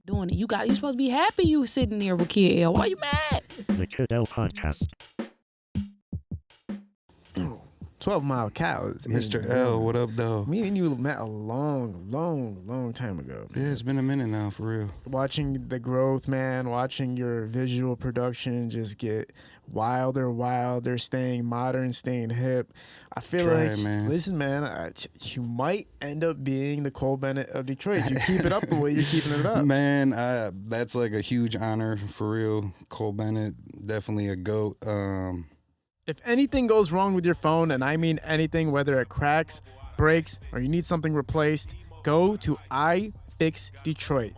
doing it. You supposed to be happy you sitting there with Kid L. Why you mad? The Kid L Podcast. 12 Mile Cows. Mr. L, what up, though? Me and you met a long time ago. Yeah, it's been a minute now, for real. Watching the growth, man, watching your visual production just get wilder, staying modern, staying hip. I feel listen, man, you might end up being the Cole Bennett of Detroit. You keep it up the way you're keeping it up. Man, that's like a huge honor, for real. Cole Bennett, definitely a GOAT. If anything goes wrong with your phone, and I mean anything, whether it cracks, breaks, or you need something replaced, go to iFix Detroit.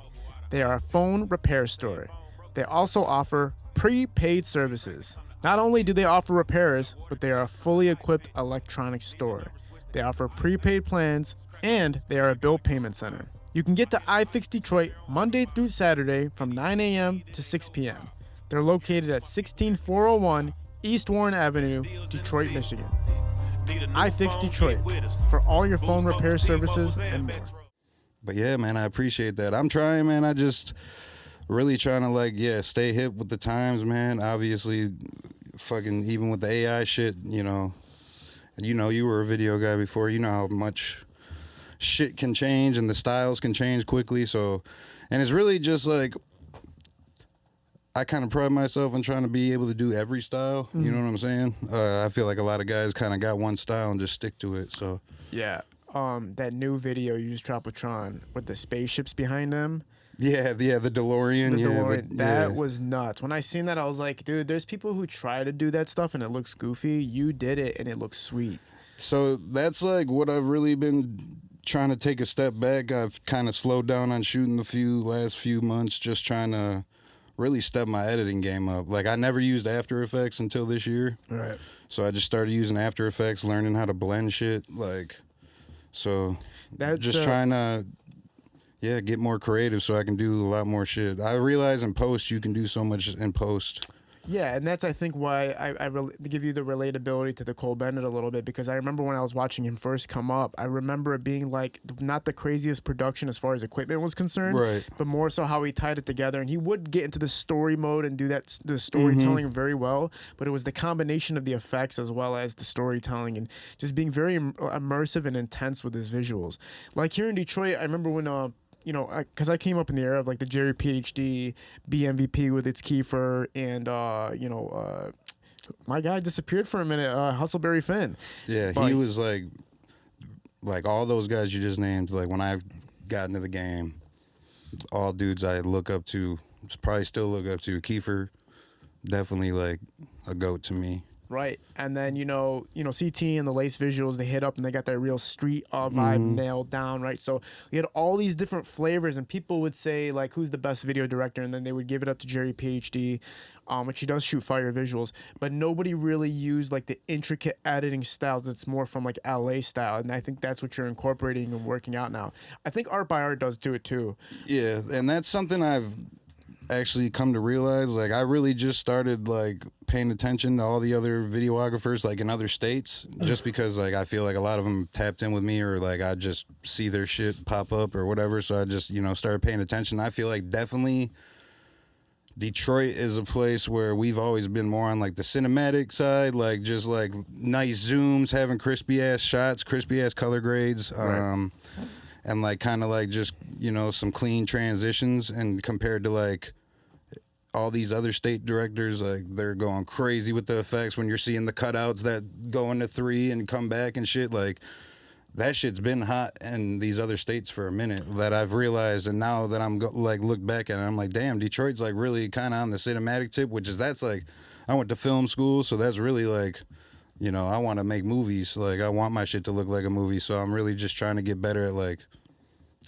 They are a phone repair store. They also offer prepaid services. Not only do they offer repairs, but they are a fully equipped electronics store. They offer prepaid plans, and they are a bill payment center. You can get to iFix Detroit Monday through Saturday from 9 a.m. to 6 p.m. They're located at 16401 East Warren Avenue, Detroit, Michigan. iFix Detroit for all your phone repair services and more. But yeah, man, I appreciate that. I'm trying, man. I just really trying to stay hip with the times, man. Obviously, fucking even with the AI shit, you were a video guy before. You know how much shit can change and the styles can change quickly. So, and it's really just like, I kind of pride myself in trying to be able to do every style. You know what I'm saying? I feel like a lot of guys kind of got one style and just stick to it. So yeah, that new video you just dropped with Tron with the spaceships behind them. Yeah, the DeLorean. That was nuts. When I seen that, I was like, dude, there's people who try to do that stuff and it looks goofy. You did it and it looks sweet. So that's like what I've really been trying to take a step back. I've kind of slowed down on shooting the last few months, just trying to really step my editing game up. Like, I never used After Effects until this year. Right. So I just started using After Effects, learning how to blend shit. That's just trying to, get more creative so I can do a lot more shit. I realize in post, you can do so much in post. Yeah, and that's, I think, why I give you the relatability to the Cole Bennett a little bit, because I remember when I was watching him first come up, I remember it being like not the craziest production as far as equipment was concerned, right? But more so how he tied it together, and he would get into the story mode and do the storytelling very well, but it was the combination of the effects as well as the storytelling and just being very immersive and intense with his visuals. Like here in Detroit, I remember when because I came up in the era of like the Jerry PhD, BMVP with its Kiefer, and my guy disappeared for a minute, Hustleberry Finn. Yeah, he was like all those guys you just named. Like when I got into the game, all dudes I look up to, probably still look up to. Kiefer, definitely like a GOAT to me. Right, and then CT and the Lace visuals, they hit up and they got that real street vibe nailed down, right? So we had all these different flavors, and people would say like, "Who's the best video director?" And then they would give it up to Jerry PhD, which he does shoot fire visuals, but nobody really used like the intricate editing styles. It's more from like LA style, and I think that's what you're incorporating and working out now. I think Art by Art does do it too. Yeah, and that's something I've actually come to realize. Like, I really just started like paying attention to all the other videographers like in other states, just because like I feel like a lot of them tapped in with me, or like I just see their shit pop up or whatever, so I just started paying attention. I feel like definitely Detroit is a place where we've always been more on like the cinematic side, like just like nice zooms, having crispy ass shots, crispy ass color grades, right. And like kind of like just some clean transitions, and compared to like all these other state directors, like they're going crazy with the effects when you're seeing the cutouts that go into 3 and come back and shit. Like that shit's been hot in these other states for a minute, that I've realized. And now that I'm look back at it, I'm like, damn, Detroit's like really kind of on the cinematic tip, that's like, I went to film school, so that's really like, I want to make movies. Like I want my shit to look like a movie, so I'm really just trying to get better at like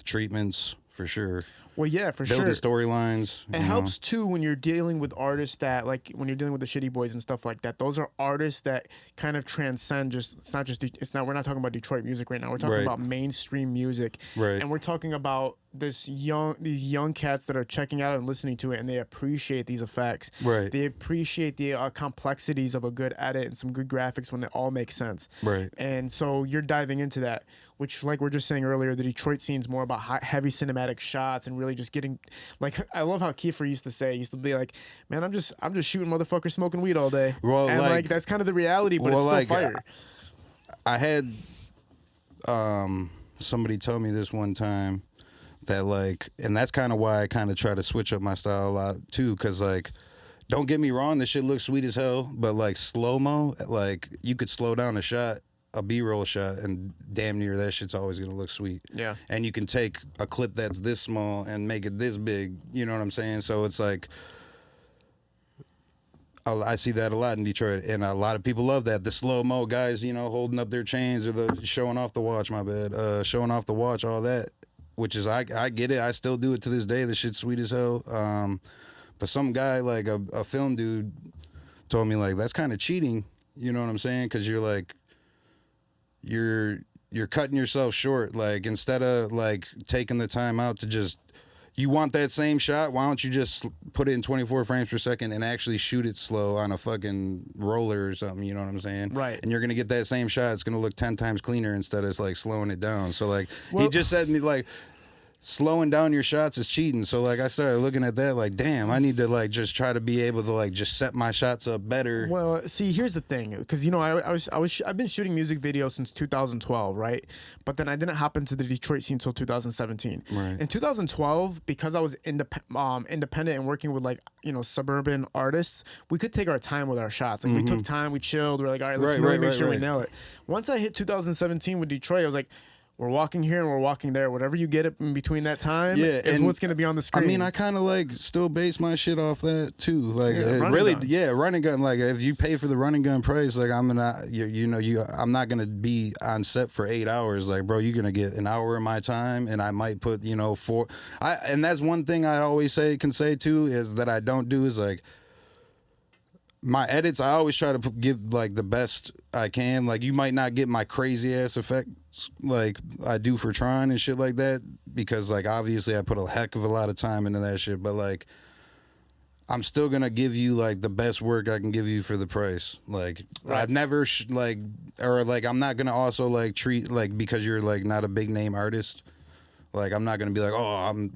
treatments for sure. Well, yeah, for sure. Build the storylines. It helps too when you're dealing with artists that, like, when you're dealing with the Shitty Boys and stuff like that. Those are artists that kind of transcend. We're not talking about Detroit music right now. We're talking about mainstream music, right? And we're talking about these young cats that are checking out and listening to it, and they appreciate these effects. Right. They appreciate the complexities of a good edit and some good graphics when it all makes sense. Right. And so you're diving into that, which, like we're just saying earlier, the Detroit scene's more about heavy cinematic shots and really just getting, like, I love how Kiefer used to say, he used to be like, man, I'm just shooting motherfuckers smoking weed all day. Well, and like that's kind of the reality, but it's still fire. I had somebody tell me this one time that, like, and that's kind of why I kind of try to switch up my style a lot too, because, like, don't get me wrong, this shit looks sweet as hell, but like slow-mo, like, you could slow down a shot, a B-roll shot, and damn near that shit's always gonna look sweet. Yeah. And you can take a clip that's this small and make it this big, you know what I'm saying? So it's like, I see that a lot in Detroit, and a lot of people love that. The slow-mo guys, you know, holding up their chains, or the showing off the watch, showing off the watch, all that, which is, I get it. I still do it to this day. The shit's sweet as hell. But some guy, like a film dude, told me, like, that's kind of cheating, you know what I'm saying? Because you're, like, you're cutting yourself short. Like, instead of, like, taking the time out to just, you want that same shot, why don't you just put it in 24 frames per second and actually shoot it slow on a fucking roller or something, you know what I'm saying? Right. And you're going to get that same shot. It's going to look 10 times cleaner instead of, like, slowing it down. So, like, he just said, like, slowing down your shots is cheating. So, like, I started looking at that, like, damn, I need to, like, just try to be able to, like, just set my shots up better. Well, see, here's the thing, because, you know, I've been shooting music videos since 2012, right? But then I didn't hop into the Detroit scene until 2017. Right. In 2012, because I was independent and working with, like, you know, suburban artists, we could take our time with our shots. Like, we took time, we chilled, we're like, all right, let's really make sure we nail it. Once I hit 2017 with Detroit, I was like, we're walking here and we're walking there. Whatever you get in between that time is what's going to be on the screen. I mean, I kind of, like, still base my shit off that too. Like, running gun. Running gun. Like, if you pay for the running gun price, like, I'm not gonna be on set for 8 hours. Like, bro, you're gonna get an hour of my time, and I might put, you know, and that's one thing I always can say too, is that I don't do is, like, my edits, I always try to give, like, the best I can. Like, you might not get my crazy ass effects like I do for Tron and shit like that, because, like, obviously I put a heck of a lot of time into that shit, but, like, I'm still gonna give you, like, the best work I can give you for the price. Like, I've never I'm not gonna also, like, treat, like, because you're, like, not a big name artist, like, I'm not gonna be like, oh,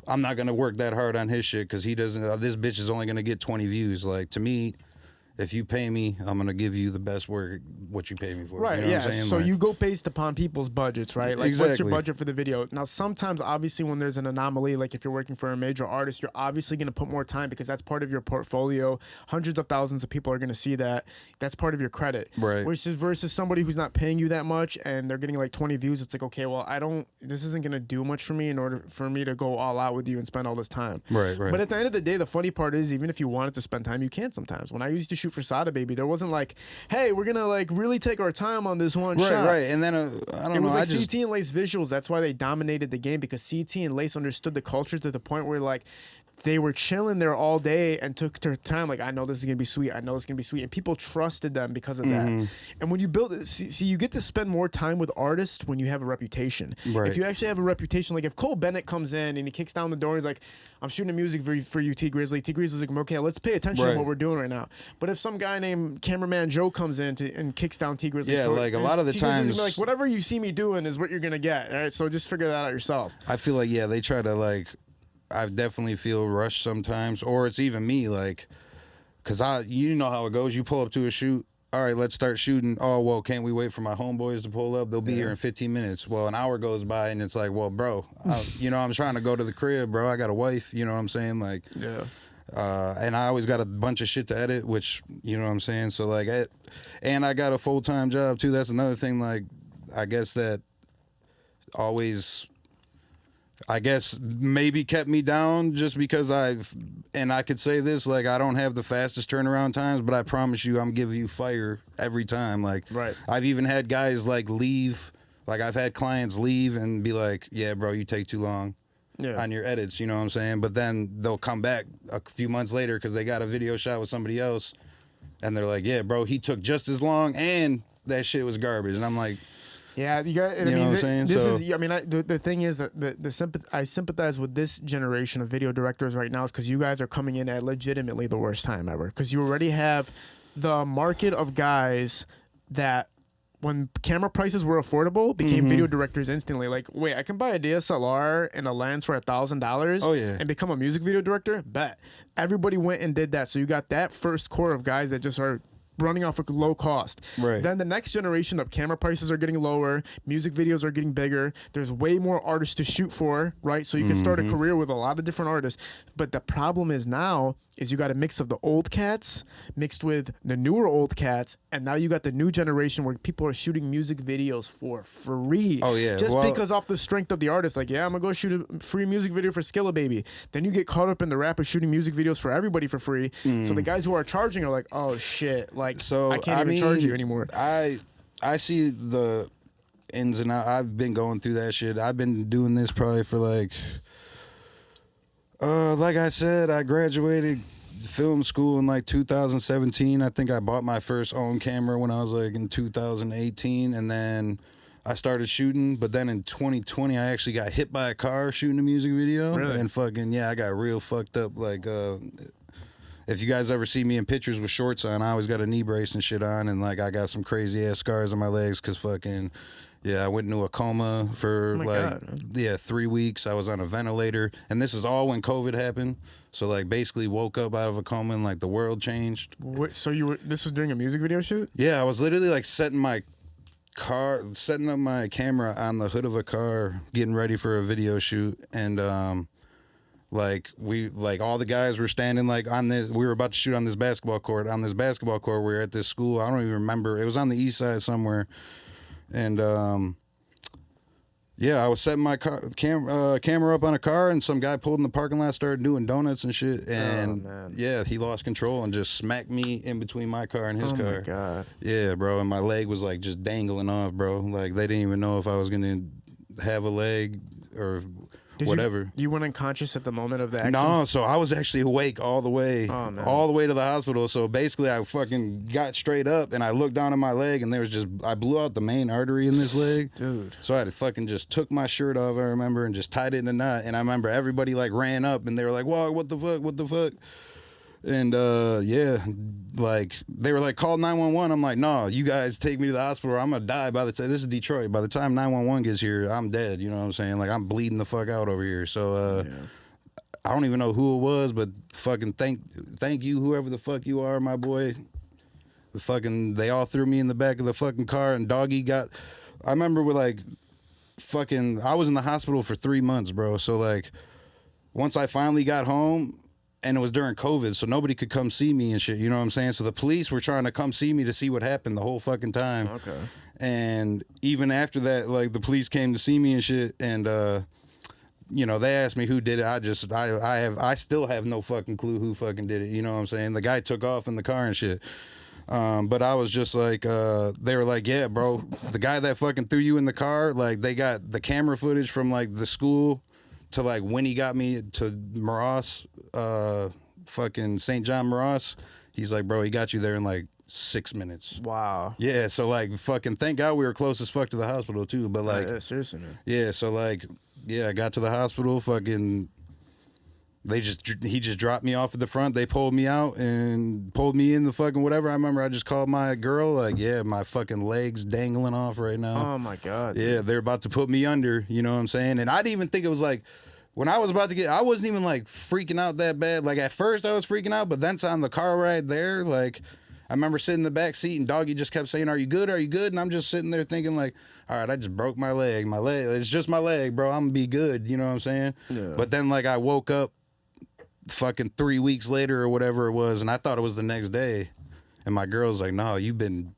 I'm not gonna work that hard on his shit because he doesn't. This bitch is only gonna get 20 views. Like, to me, if you pay me, I'm gonna give you the best work, what you pay me for. Right, you know yeah. what I'm saying? So like, you go based upon people's budgets, right? Like, what's your budget for the video? Now, sometimes, obviously, when there's an anomaly, like if you're working for a major artist, you're obviously gonna put more time because that's part of your portfolio. Hundreds of thousands of people are gonna see that. That's part of your credit. Right. Which is versus somebody who's not paying you that much and they're getting like 20 views. It's like, okay, well, this isn't gonna do much for me in order for me to go all out with you and spend all this time. Right. But at the end of the day, the funny part is, even if you wanted to spend time, you can sometimes. When I used to shoot for Sada Baby, there wasn't like, hey, we're gonna, like, really take our time on this one shot. Right. And then I don't know. It was like I just, CT and Lace visuals. That's why they dominated the game, because CT and Lace understood the culture to the point where, like, they were chilling there all day and took their time. Like, I know this is gonna be sweet. I know it's gonna be sweet, and people trusted them because of that. And when you build it, see, you get to spend more time with artists when you have a reputation. Right. If you actually have a reputation, like if Cole Bennett comes in and he kicks down the door, he's like, "I'm shooting music for you, T Grizzly." T Grizzly's like, "Okay, let's pay attention to what we're doing right now." But if some guy named Cameraman Joe comes in and kicks down T Grizzly, like a lot of the T Grizzly's times, gonna be like, whatever you see me doing is what you're gonna get. All right, so just figure that out yourself. I feel like, they try to, like, I definitely feel rushed sometimes, or it's even me, like, because you know how it goes. You pull up to a shoot. All right, let's start shooting. Oh, well, can't we wait for my homeboys to pull up? They'll be here in 15 minutes. Well, an hour goes by, and it's like, well, bro, I'm trying to go to the crib, bro. I got a wife, you know what I'm saying? Like, and I always got a bunch of shit to edit, which, you know what I'm saying? So, like, and I got a full-time job, too. That's another thing, like, I guess that always, maybe kept me down, just because and I could say this, like, I don't have the fastest turnaround times, but I promise you I'm giving you fire every time. Like, I've even had guys, like, leave, like, I've had clients leave and be like, yeah, bro, you take too long on your edits, you know what I'm saying? But then they'll come back a few months later because they got a video shot with somebody else, and they're like, yeah, bro, he took just as long and that shit was garbage. And I'm like, Yeah, you got. You know what I'm saying? This So- is. I mean, the thing is that I sympathize with this generation of video directors right now, is because you guys are coming in at legitimately the worst time ever. Because you already have the market of guys that, when camera prices were affordable, became video directors instantly. Like, wait, I can buy a DSLR and a lens for $1,000. Oh, yeah. And become a music video director. Bet everybody went and did that. So you got that first core of guys that just are running off of low cost. Right. Then the next generation of camera prices are getting lower, music videos are getting bigger. There's way more artists to shoot for, right? So you can start a career with a lot of different artists. But the problem is now is you got a mix of the old cats mixed with the newer old cats, and now you got the new generation where people are shooting music videos for free. Oh, yeah. Just Well- because off the strength of the artist, like, yeah, I'm gonna go shoot a free music video for Skilla Baby. Then you get caught up in the rap of shooting music videos for everybody for free. So the guys who are charging are like, oh shit, like, So I can't even charge you anymore. I see the ins and outs. I've been going through that shit. I've been doing this probably for like I said, I graduated film school in like 2017. I think I bought my first own camera when I was like in 2018, and then I started shooting. But then in 2020, I actually got hit by a car shooting a music video. Really? And fucking I got real fucked up. Like if you guys ever see me in pictures with shorts on, I always got a knee brace and shit on, and like I got some crazy ass scars on my legs because fucking I went into a coma for Oh my God. 3 weeks. I was on a ventilator, and this is all when COVID happened. So like basically woke up out of a coma and like the world changed. So this was during a music video shoot? Yeah, I was literally like setting up my camera on the hood of a car, getting ready for a video shoot, and all the guys were standing like on this. We were about to shoot on this basketball court. On this basketball court, we were at this school. I don't even remember. It was on the east side somewhere, and I was setting my camera up on a car, and some guy pulled in the parking lot, started doing donuts and shit, and he lost control and just smacked me in between my car and his car. Oh my God. Yeah, bro, and my leg was like just dangling off, bro. Like they didn't even know if I was gonna have a leg or whatever. You went unconscious at the moment of the accident? No, so I was actually awake all the way, all the way to the hospital. So basically, I fucking got straight up and I looked down at my leg, and I blew out the main artery in this leg, dude. So I had to fucking just took my shirt off, I remember, and just tied it in a knot. And I remember everybody like ran up and they were like, "Whoa, what the fuck? What the fuck?" And like they were like, "Call 911." I'm like, "No, you guys take me to the hospital or I'm gonna die by the time this is Detroit. By the time 911 gets here, I'm dead." You know what I'm saying? Like I'm bleeding the fuck out over here. So I don't even know who it was, but fucking thank you, whoever the fuck you are, my boy. They all threw me in the back of the fucking car, and doggy got. I remember with like I was in the hospital for 3 months, bro. So like once I finally got home. And it was during COVID, so nobody could come see me and shit. You know what I'm saying? So the police were trying to come see me to see what happened the whole fucking time. Okay. And even after that, like the police came to see me and shit, and they asked me who did it. I still have no fucking clue who fucking did it. You know what I'm saying? The guy took off in the car and shit. But I was just like, they were like, "Yeah, bro, the guy that fucking threw you in the car, like they got the camera footage from like the school to like when he got me to Maross, fucking St. John Maross." He's like, "Bro, he got you there in like 6 minutes." Wow. Yeah, so like fucking thank God we were close as fuck to the hospital too. But like, yeah, seriously, man. Yeah, so like, I got to the hospital, fucking. He just dropped me off at the front. They pulled me out and pulled me in the fucking whatever. I remember I just called my girl, like, "Yeah, my fucking leg's dangling off right now." Oh my God. Yeah, they're about to put me under, you know what I'm saying? And I didn't even think it was like, when I was about to I wasn't even like freaking out that bad. Like at first I was freaking out, but then on the car ride there, like, I remember sitting in the back seat and doggy just kept saying, "Are you good? Are you good?" And I'm just sitting there thinking like, all right, I just broke my leg. My leg, it's just my leg, bro. I'm gonna be good, you know what I'm saying? Yeah. But then like I woke up fucking 3 weeks later or whatever it was, and I thought it was the next day, and my girl's like, "No, you've been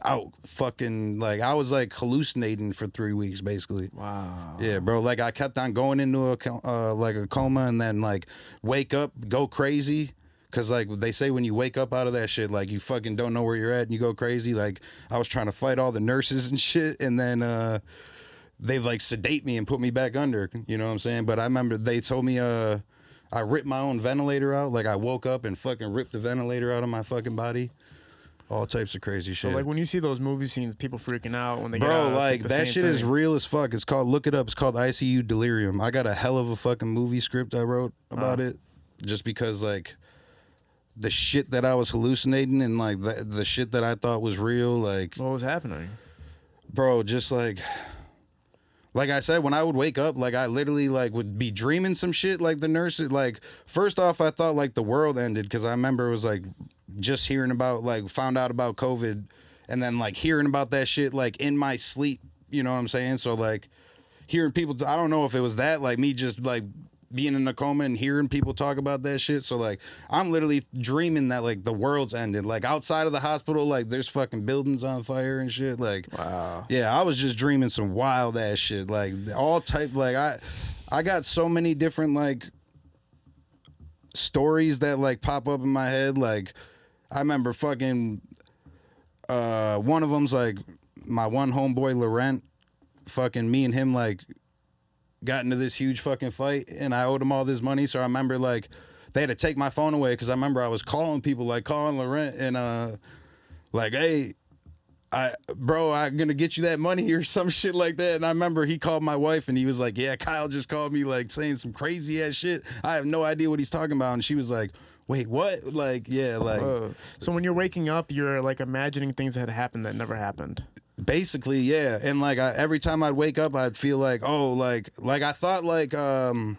out fucking," like I was like hallucinating for 3 weeks basically. Wow. Yeah, bro, like I kept on going into a coma, and then like wake up, go crazy, because like they say when you wake up out of that shit, like you fucking don't know where you're at and you go crazy. Like I was trying to fight all the nurses and shit, and then they like sedate me and put me back under, you know what I'm saying? But I remember they told me I ripped my own ventilator out. Like I woke up and fucking ripped the ventilator out of my fucking body. All types of crazy shit. So like when you see those movie scenes, people freaking out when they get Bro, out. like the that same shit is thing. real as fuck. It's called, look it up. It's called ICU Delirium. I got a hell of a fucking movie script I wrote about it, just because like the shit that I was hallucinating and like the shit that I thought was real. Like, What was happening? bro, just like I said, when I would wake up, like I literally like would be dreaming some shit. Like the nurse, like first off, I thought like the world ended because I remember it was like just hearing about like found out about COVID, and then like hearing about that shit like in my sleep. You know what I'm saying? So like hearing people, I don't know if it was that like me just like being in a coma and hearing people talk about that shit. So like I'm literally dreaming that like the world's ended. Like outside of the hospital, like there's fucking buildings on fire and shit. Like, Wow. yeah, I was just dreaming some wild ass shit. Like all type, like I got so many different like stories that like pop up in my head. Like I remember fucking one of them's like my one homeboy Laurent, fucking me and him like got into this huge fucking fight and I owed him all this money. So I remember like they had to take my phone away because I remember I was calling people, like calling Laurent and like, hey, I'm gonna get you that money or some shit like that. And I remember he called my wife and he was like, yeah, Kyle just called me like saying some crazy ass shit. I have no idea what he's talking about. And she was like, wait, what? Like, yeah, like. So when you're waking up, you're like imagining things that had happened that never happened. Basically, yeah. And like every time I'd wake up, I'd feel like, oh, like I thought like I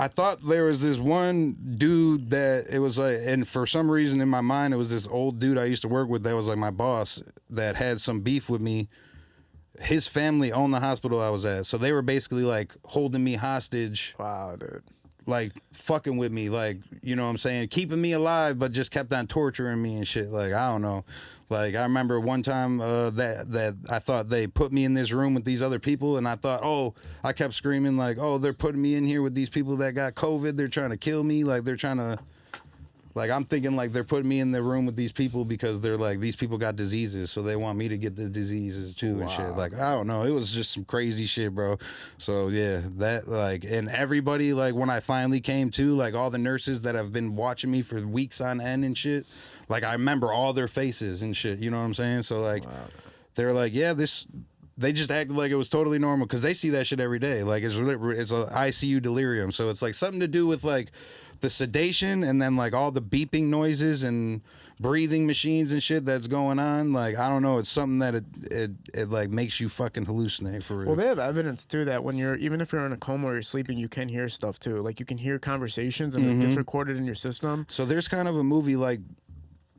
thought there was this one dude that it was like, and for some reason in my mind, it was this old dude I used to work with that was like my boss that had some beef with me. His family owned the hospital I was at. So they were basically like holding me hostage. Wow, dude. Like fucking with me, like, you know what I'm saying, keeping me alive, but just kept on torturing me and shit. Like, I don't know. Like, I remember one time that I thought they put me in this room with these other people, and I thought, oh, I kept screaming like, oh, they're putting me in here with these people that got COVID. They're trying to kill me. Like, they're trying to, like, I'm thinking like they're putting me in the room with these people because they're like, these people got diseases, so they want me to get the diseases too and shit. Like, I don't know. It was just some crazy shit, bro. So yeah, that like, and everybody, like when I finally came to, like all the nurses that have been watching me for weeks on end and shit, like I remember all their faces and shit. You know what I'm saying? So like, they're like, yeah, they just acted like it was totally normal because they see that shit every day. Like it's a ICU delirium. So it's like something to do with like the sedation and then like all the beeping noises and breathing machines and shit that's going on. Like, I don't know. It's something that it like makes you fucking hallucinate for real. Well, they have evidence too that when even if you're in a coma or you're sleeping, you can hear stuff too. Like you can hear conversations and it gets recorded in your system. So there's kind of a movie like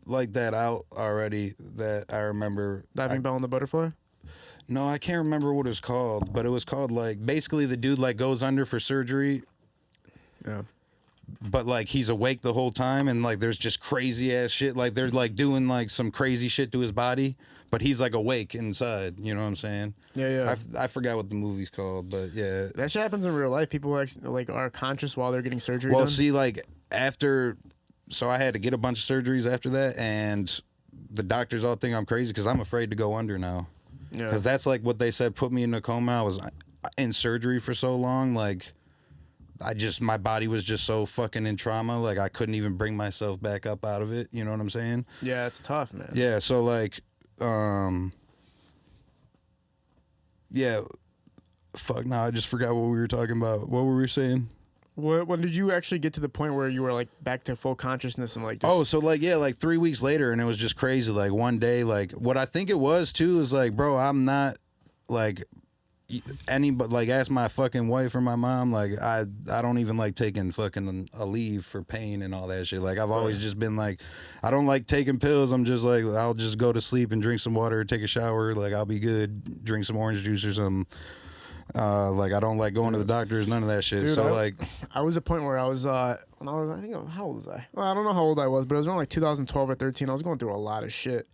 that out already that I remember. Diving Bell and the Butterfly? No, I can't remember what it was called, but it was called like, basically the dude like goes under for surgery. Yeah. But like he's awake the whole time and like there's just crazy ass shit. Like they're like doing like some crazy shit to his body, but he's like awake inside. You know what I'm saying? Yeah, yeah. I forgot what the movie's called, but yeah. That shit happens in real life. People like are conscious while they're getting surgery Well, done. see, like after, so I had to get a bunch of surgeries after that, and the doctors all think I'm crazy because I'm afraid to go under now. Yeah. Because that's like what they said put me in a coma. I was in surgery for so long, like. My body was just so fucking in trauma, like I couldn't even bring myself back up out of it. You know what I'm saying? Yeah, it's tough, man. Yeah, so like, yeah, fuck, no, I just forgot what we were talking about. What were we saying? When did you actually get to the point where you were like back to full consciousness and like? Just... Oh, so like, yeah, like 3 weeks later, and it was just crazy. Like one day, like what I think it was too is like, bro, I'm not like. But like ask my fucking wife or my mom, like I don't even like taking fucking a leave for pain and all that shit. Like I've always just been like, I don't like taking pills. I'm just like, I'll just go to sleep and drink some water, take a shower, like I'll be good, drink some orange juice or something. Like I don't like going to the doctors, none of that shit. Dude, so I was at a point where I was when I was, I think, how old was I? Well, I don't know how old I was, but it was around like 2012 or 13. I was going through a lot of shit.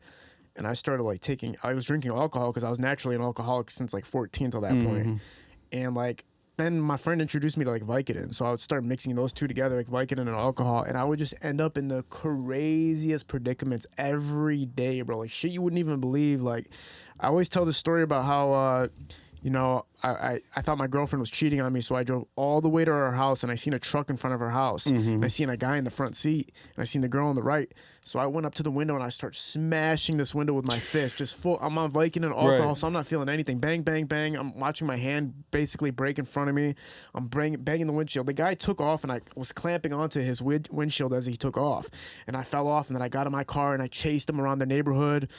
And I started like I was drinking alcohol because I was naturally an alcoholic since like 14 till that point. And like, then my friend introduced me to like Vicodin. So I would start mixing those two together, like Vicodin and alcohol. And I would just end up in the craziest predicaments every day, bro. Like shit you wouldn't even believe. Like I always tell this story about how, I thought my girlfriend was cheating on me, so I drove all the way to her house, and I seen a truck in front of her house, and I seen a guy in the front seat, and I seen the girl on the right. So I went up to the window and I start smashing this window with my fist, just full. I'm on Vicodin and alcohol, so I'm not feeling anything. Bang, bang, bang. I'm watching my hand basically break in front of me. I'm banging the windshield. The guy took off, and I was clamping onto his windshield as he took off, and I fell off, and then I got in my car and I chased him around the neighborhood.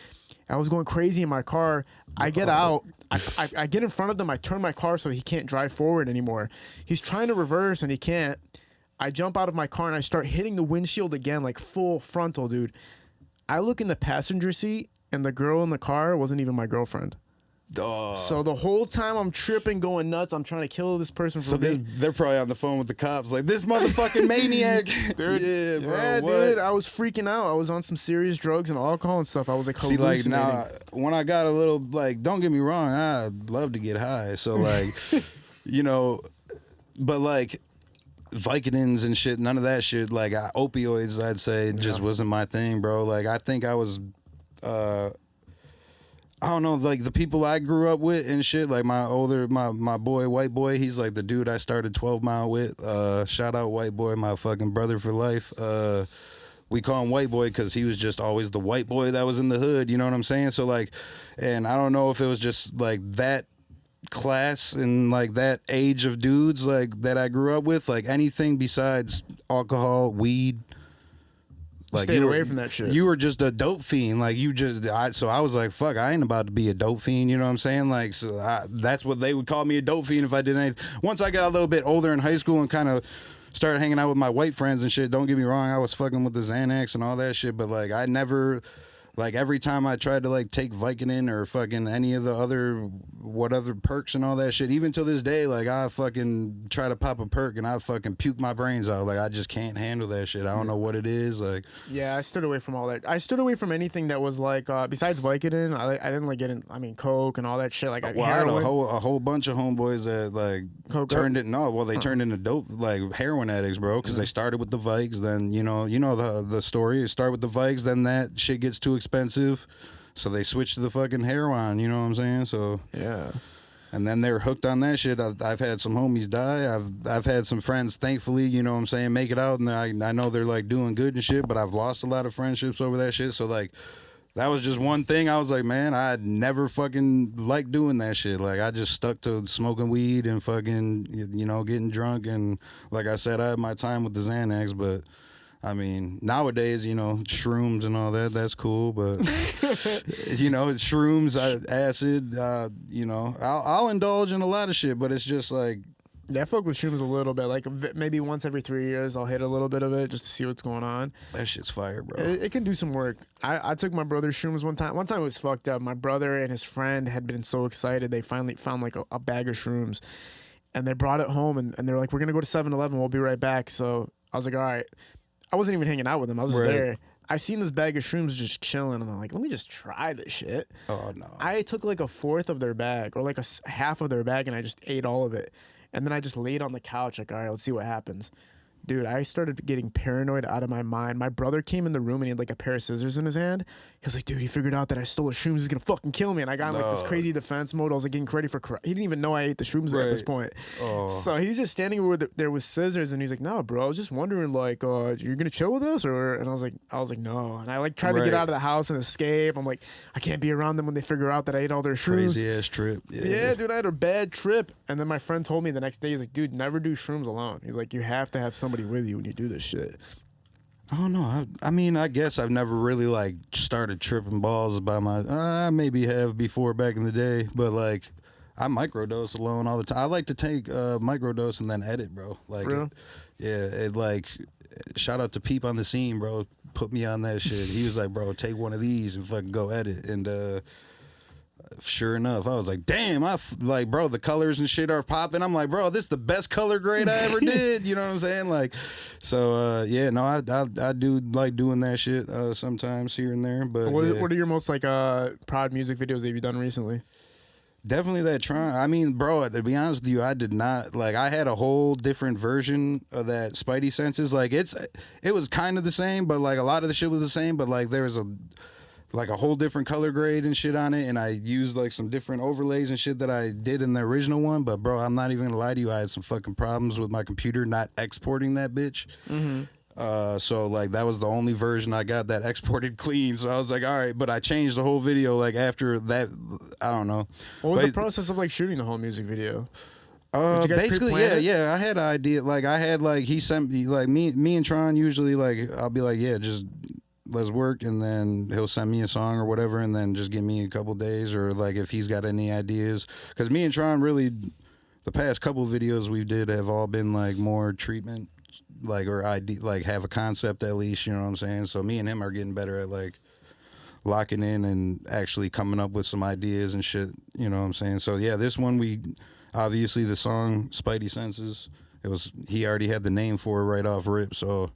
I was going crazy in my car. I get out. I get in front of them. I turn my car so he can't drive forward anymore. He's trying to reverse and he can't. I jump out of my car and I start hitting the windshield again, like full frontal, dude. I look in the passenger seat and the girl in the car wasn't even my girlfriend. So the whole time I'm tripping, going nuts. I'm trying to kill this person. They're probably on the phone with the cops, like, this motherfucking maniac. Dude, yeah, bro. Yeah, dude. I was freaking out. I was on some serious drugs and alcohol and stuff. I was like, see, like, now when I got a little, like, don't get me wrong, I love to get high. So like, you know, but like Vicodins and shit, none of that shit. Like opioids, I'd say, just wasn't my thing, bro. Like, I think I was. I don't know, like the people I grew up with and shit, like my boy, white boy, he's like the dude I started 12 Mile with. Shout out white boy, my fucking brother for life. We call him white boy because he was just always the white boy that was in the hood, you know what I'm saying? So like, and I don't know if it was just like that class and like that age of dudes like that I grew up with, like anything besides alcohol, weed. Like, stayed away from that shit. You were just a dope fiend. Like, so I was like, fuck, I ain't about to be a dope fiend. You know what I'm saying? Like, so that's what they would call me, a dope fiend, if I did anything. Once I got a little bit older in high school and kind of started hanging out with my white friends and shit, don't get me wrong, I was fucking with the Xanax and all that shit. But, like, I never, like, every time I tried to, like, take Vicodin or fucking any of the other, whatever perks and all that shit, even to this day, like, I fucking try to pop a perk and I fucking puke my brains out. Like, I just can't handle that shit. I don't know what it is. Like, yeah, I stood away from all that. I stood away from anything that was like, besides Vicodin, I didn't like get in, I mean, coke and all that shit. Like, well, I had a whole bunch of homeboys that, like, coke turned it, they turned into dope, like, heroin addicts, bro, because they started with the Vikes, then, you know the story. You start with the Vikes, then that shit gets too expensive, so they switch to the fucking heroin, you know what I'm saying? So yeah, and then they're hooked on that shit. I've had some homies die. I've had some friends, thankfully, you know what I'm saying, make it out, and I know they're like doing good and shit, but I've lost a lot of friendships over that shit. So like, that was just one thing. I was like, man, I never fucking liked doing that shit. Like, I just stuck to smoking weed and fucking, you know, getting drunk. And like I said, I had my time with the Xanax, but I mean, nowadays, you know, shrooms and all that, that's cool. But, you know, it's shrooms, acid, you know, I'll indulge in a lot of shit, but it's just like. Yeah, I fuck with shrooms a little bit. Like, maybe once every 3 years, I'll hit a little bit of it just to see what's going on. That shit's fire, bro. It can do some work. I took my brother's shrooms one time. One time it was fucked up. My brother and his friend had been so excited. They finally found like a bag of shrooms. And they brought it home, and they were like, we're going to go to 7-Eleven. We'll be right back. So I was like, all right. I wasn't even hanging out with them. I was just there. I seen this bag of shrooms just chilling, and I'm like, let me just try this shit. Oh, no. I took like a fourth of their bag, or like half of their bag, and I just ate all of it. And then I just laid on the couch like, all right, let's see what happens. Dude, I started getting paranoid out of my mind. My brother came in the room and he had like a pair of scissors in his hand. He was like, dude, he figured out that I stole the shrooms. He's going to fucking kill me. And I got in like this crazy defense mode. I was like getting ready for He didn't even know I ate the shrooms at this point. Oh. So he's just standing where there was scissors, and he's like, no, bro, I was just wondering, like, you're going to chill with us? And I was like, no. And I like tried to get out of the house and escape. I'm like, I can't be around them when they figure out that I ate all their shrooms. Crazy ass trip. Yeah, dude, I had a bad trip. And then my friend told me the next day, he's like, dude, never do shrooms alone. He's like, you have to have somebody with you when you do this shit. I don't know. I mean, I guess I've never really like started tripping balls by I maybe have before back in the day, but like I microdose alone all the time. I like to take microdose and then edit, bro. Like, it like, shout out to Peep on the Scene, bro. Put me on that shit. He was like, bro, take one of these and fucking go edit. And sure enough, I was like, damn, like, bro, the colors and shit are popping. I'm like, bro, this is the best color grade I ever did. You know what I'm saying? Like, so yeah, no, I do like doing that shit sometimes here and there. But what are your most like proud music videos that you've done recently? Definitely that Tron. I mean, bro, to be honest with you, I did not like. I had a whole different version of that Spidey-Senses. Like, it was kind of the same, but like a lot of the shit was the same. But like, there was like a whole different color grade and shit on it, and I used like some different overlays and shit that I did in the original one. But bro, I'm not even gonna lie to you, I had some fucking problems with my computer not exporting that bitch. So like that was the only version I got that exported clean. So I was like, all right, but I changed the whole video like after that. I don't know. What was the process of like shooting the whole music video? Basically, yeah. I had an idea. Like I had like he sent me like me and Tron usually like I'll be like, yeah, just let's work, and then he'll send me a song or whatever, and then just give me a couple days, or like if he's got any ideas, because me and Tron really the past couple videos we did have all been like more treatment, like or like have a concept at least, you know what I'm saying? So me and him are getting better at like locking in and actually coming up with some ideas and shit, you know what I'm saying? So yeah, this one we obviously the song Spidey-Senses, he already had the name for it right off rip, so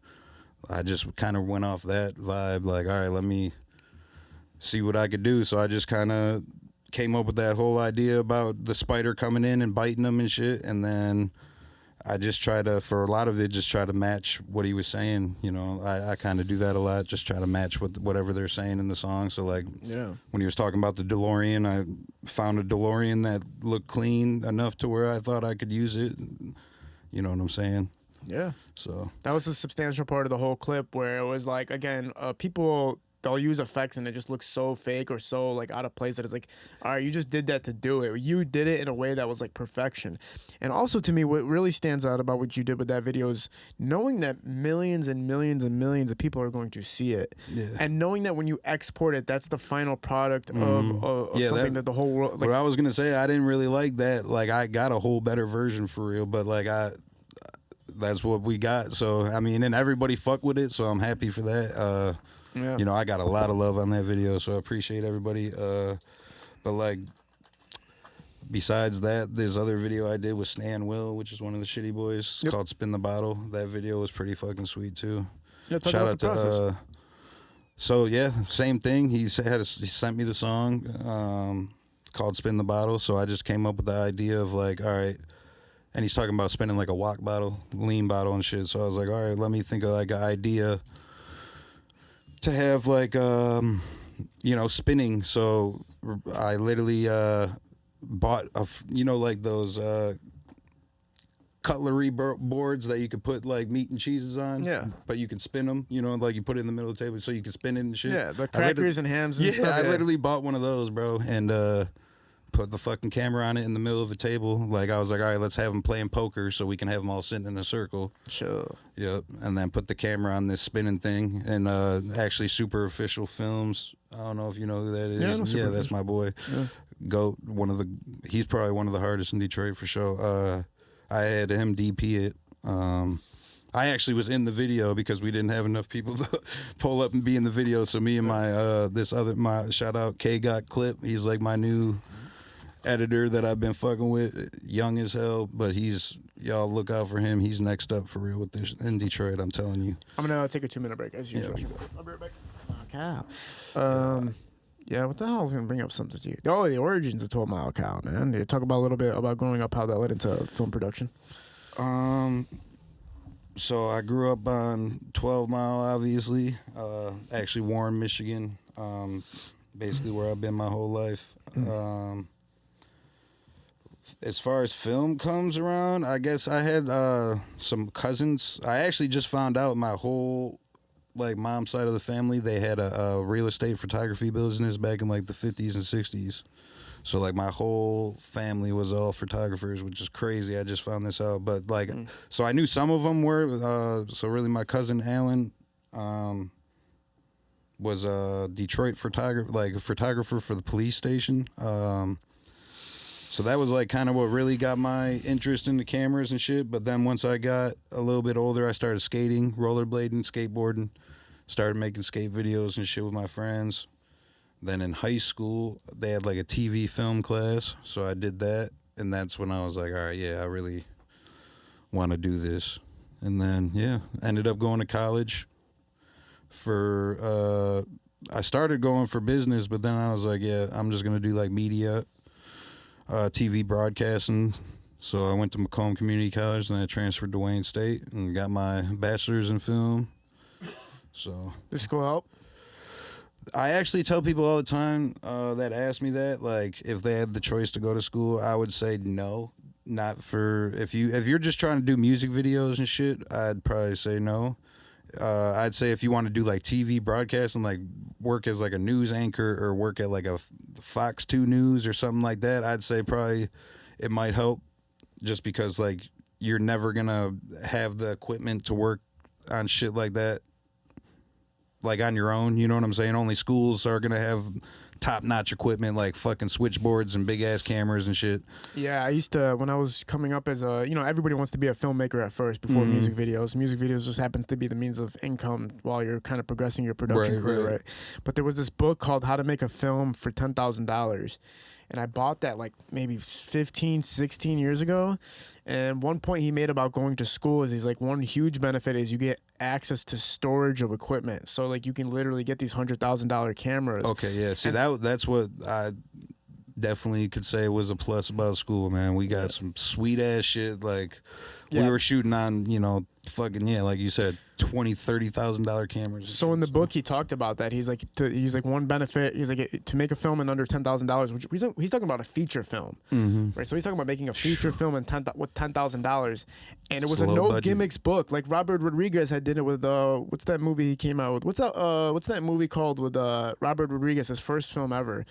I just kind of went off that vibe, like, all right, let me see what I could do. So I just kind of came up with that whole idea about the spider coming in and biting them and shit, and then I just try to, for a lot of it, just try to match what he was saying. You know, I kind of do that a lot, just try to match whatever they're saying in the song. So, like, when he was talking about the DeLorean, I found a DeLorean that looked clean enough to where I thought I could use it. You know what I'm saying? Yeah. So that was a substantial part of the whole clip, where it was like, again, people, they'll use effects and it just looks so fake or so like out of place that it's like, all right, you just did that to do it. You did it in a way that was like perfection. And also to me, what really stands out about what you did with that video is knowing that millions and millions and millions of people are going to see it. Yeah. And knowing that when you export it, that's the final product of something that the whole world. Like, what I was going to say, I didn't really like that. Like, I got a whole better version for real, but like that's what we got. So, I mean, and everybody fuck with it, so I'm happy for that. You know, I got a lot of love on that video, so I appreciate everybody. But, like, besides that, there's other video I did with Stan Will, which is one of the Shitty Boys, called Spin the Bottle. That video was pretty fucking sweet, too. Yeah, shout out to so, yeah, same thing. He sent me the song called Spin the Bottle, so I just came up with the idea of, like, all right, and he's talking about spinning like a walk bottle, lean bottle and shit. So I was like, all right, let me think of like an idea to have like, you know, spinning. So I literally bought, like those cutlery boards that you could put like meat and cheeses on. Yeah. But you can spin them, you know, like you put it in the middle of the table so you can spin it and shit. Yeah, the crackers and hams and stuff. Yeah, I literally bought one of those, bro. And, put the fucking camera on it in the middle of a table. Like, I was like, all right, let's have them playing poker so we can have them all sitting in a circle. Sure. Yep. And then put the camera on this spinning thing. And actually, Super Official Films. I don't know if you know who that is. Yeah, that's my boy. Yeah. Goat. He's probably one of the hardest in Detroit for sure. I had him DP it. I actually was in the video because we didn't have enough people to pull up and be in the video. So me and my shout out K Got Clip. He's like my new editor that I've been fucking with, young as hell, but y'all look out for him. He's next up for real with this in Detroit, I'm telling you. I'm gonna take a 2-minute break as usual. Yeah. I'll be right back. Cow. Yeah, what the hell? I was gonna bring up something to you. Oh, the origins of 12 Mile Cow, man. You talk about a little bit about growing up, how that led into film production. So I grew up on 12 Mile, obviously. Actually, Warren, Michigan. Basically where I've been my whole life. As far as film comes around, I guess I had some cousins. I actually just found out my whole like mom's side of the family, they had a real estate photography business back in like the 50s and 60s. So like my whole family was all photographers, which is crazy. I just found this out, but like, so I knew some of them were. So really, my cousin Alan was a Detroit photographer, like a photographer for the police station. So that was like kind of what really got my interest in the cameras and shit. But then once I got a little bit older, I started skating, rollerblading, skateboarding, started making skate videos and shit with my friends. Then in high school, they had like a TV film class. So I did that. And that's when I was like, all right, yeah, I really want to do this. And then, yeah, ended up going to college for, I started going for business, but then I was like, yeah, I'm just going to do like media. TV broadcasting. So I went to Macomb Community College, and I transferred to Wayne State and got my bachelor's in film. So did school help? I actually tell people all the time that ask me that, like, if they had the choice to go to school, I would say no. Not for if you're just trying to do music videos and shit, I'd probably say no. I'd say if you want to do like TV broadcasting, like work as like a news anchor or work at like a Fox 2 News or something like that, I'd say probably it might help, just because like you're never gonna have the equipment to work on shit like that, like on your own. You know what I'm saying? Only schools are gonna have top-notch equipment like fucking switchboards and big-ass cameras and shit. Yeah, I used to, when I was coming up as a, everybody wants to be a filmmaker at first before music videos. Music videos just happens to be the means of income while you're kind of progressing your production career, right? But there was this book called How to Make a Film for $10,000. And I bought that like maybe 15, 16 years ago. And one point he made about going to school is he's like, one huge benefit is you get access to storage of equipment. So like you can literally get these $100,000 cameras. Okay, yeah. See, that's what I definitely could say was a plus about school, man. We got some sweet ass shit. Like we were shooting on, fucking, like you said, $20,000-$30,000 cameras. So in the book he talked about that. He's like one benefit. He's like to make a film in under $10,000, which he's talking about a feature film, right? So he's talking about making a feature film with $10,000, and it was a no gimmicks book. Like Robert Rodriguez had did it with what's that movie he came out with? What's that movie called with Robert Rodriguez, his first film ever?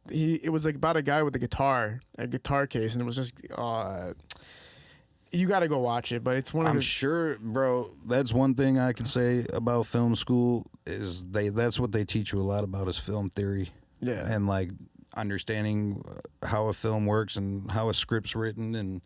It was like about a guy with a guitar case, and it was just. You got to go watch it, but it's one of I'm sure, bro, that's one thing I can say about film school is that's what they teach you a lot about is film theory. Yeah. And like understanding how a film works and how a script's written and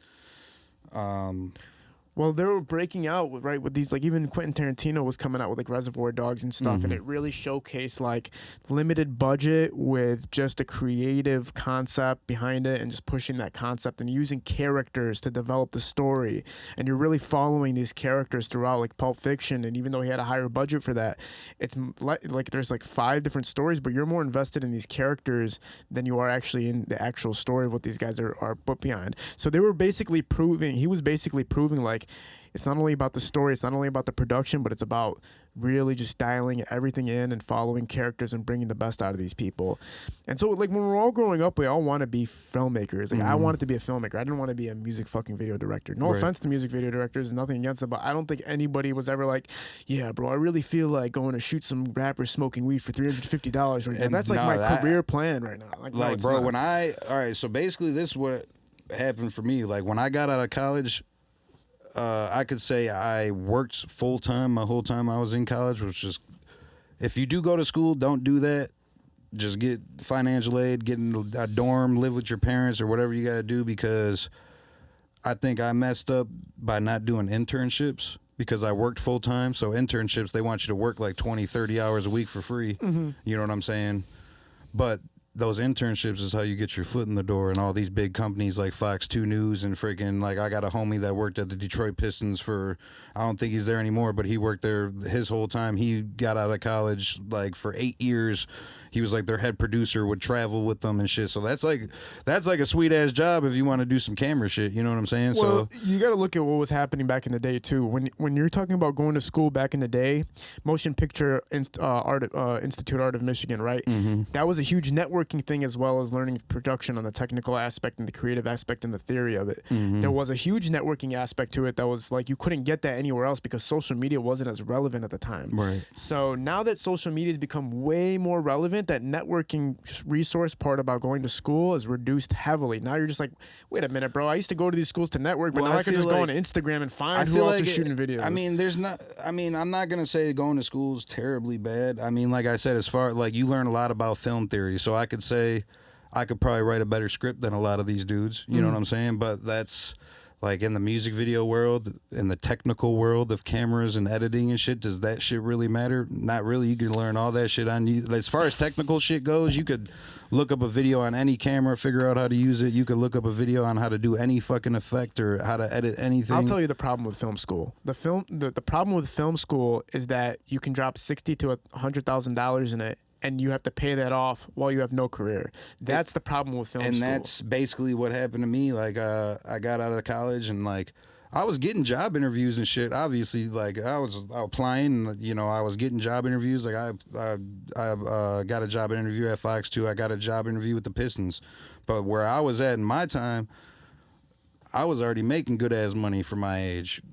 well, they were breaking out, right, with these, like, even Quentin Tarantino was coming out with, like, Reservoir Dogs and stuff, and it really showcased, like, limited budget with just a creative concept behind it and just pushing that concept and using characters to develop the story. And you're really following these characters throughout, like, Pulp Fiction, and even though he had a higher budget for that, it's, like, there's, like, 5 different stories, but you're more invested in these characters than you are actually in the actual story of what these guys are put behind. So he was basically proving, like, it's not only about the story, it's not only about the production, but it's about really just dialing everything in and following characters and bringing the best out of these people. And so, like, when we're all growing up, we all want to be filmmakers. Like, I wanted to be a filmmaker. I didn't want to be a music fucking video director. No offense to music video directors, nothing against them, but I don't think anybody was ever like, yeah, bro, I really feel like going to shoot some rappers smoking weed for $350 right now. That's like my career plan right now. Like no, bro, not. So basically this is what happened for me. Like, when I got out of college, I could say I worked full time my whole time I was in college, which is, if you do go to school, don't do that. Just get financial aid, get in a dorm, live with your parents or whatever you got to do, because I think I messed up by not doing internships because I worked full time. So internships, they want you to work like 20, 30 hours a week for free. You know what I'm saying? But those internships is how you get your foot in the door, and all these big companies like Fox 2 News and freaking, like, I got a homie that worked at the Detroit Pistons for, I don't think he's there anymore, but he worked there his whole time. He got out of college like for 8 years. He was like their head producer, would travel with them and shit. So that's like a sweet ass job if you want to do some camera shit. You know what I'm saying? Well, so you got to look at what was happening back in the day too. When you're talking about going to school back in the day, Motion Picture Institute Art of Michigan, right? That was a huge networking thing as well as learning production on the technical aspect and the creative aspect and the theory of it. There was a huge networking aspect to it that was like you couldn't get that anywhere else because social media wasn't as relevant at the time. Right. So now that social media has become way more relevant, that networking resource part about going to school is reduced heavily. Now you're just like, wait a minute, bro. I used to go to these schools to network, but now I can just go on Instagram and find who else is shooting videos. I'm not going to say going to school is terribly bad. I mean, like I said, as far like you learn a lot about film theory. So I could say I could probably write a better script than a lot of these dudes. You know what I'm saying? But that's like in the music video world, in the technical world of cameras and editing and shit, does that shit really matter? Not really. You can learn all that shit on you. As far as technical shit goes, you could look up a video on any camera, figure out how to use it. You could look up a video on how to do any fucking effect or how to edit anything. I'll tell you the problem with film school. The problem with film school is that you can drop $60,000 to $100,000 in it, and you have to pay that off while you have no career. That's the problem with film school. And that's basically what happened to me. Like, I got out of college and like I was getting job interviews and shit. Obviously, like I was applying. You know, I was getting job interviews. Like I got a job interview at Fox 2. I got a job interview with the Pistons. But where I was at in my time, I was already making good ass money for my age.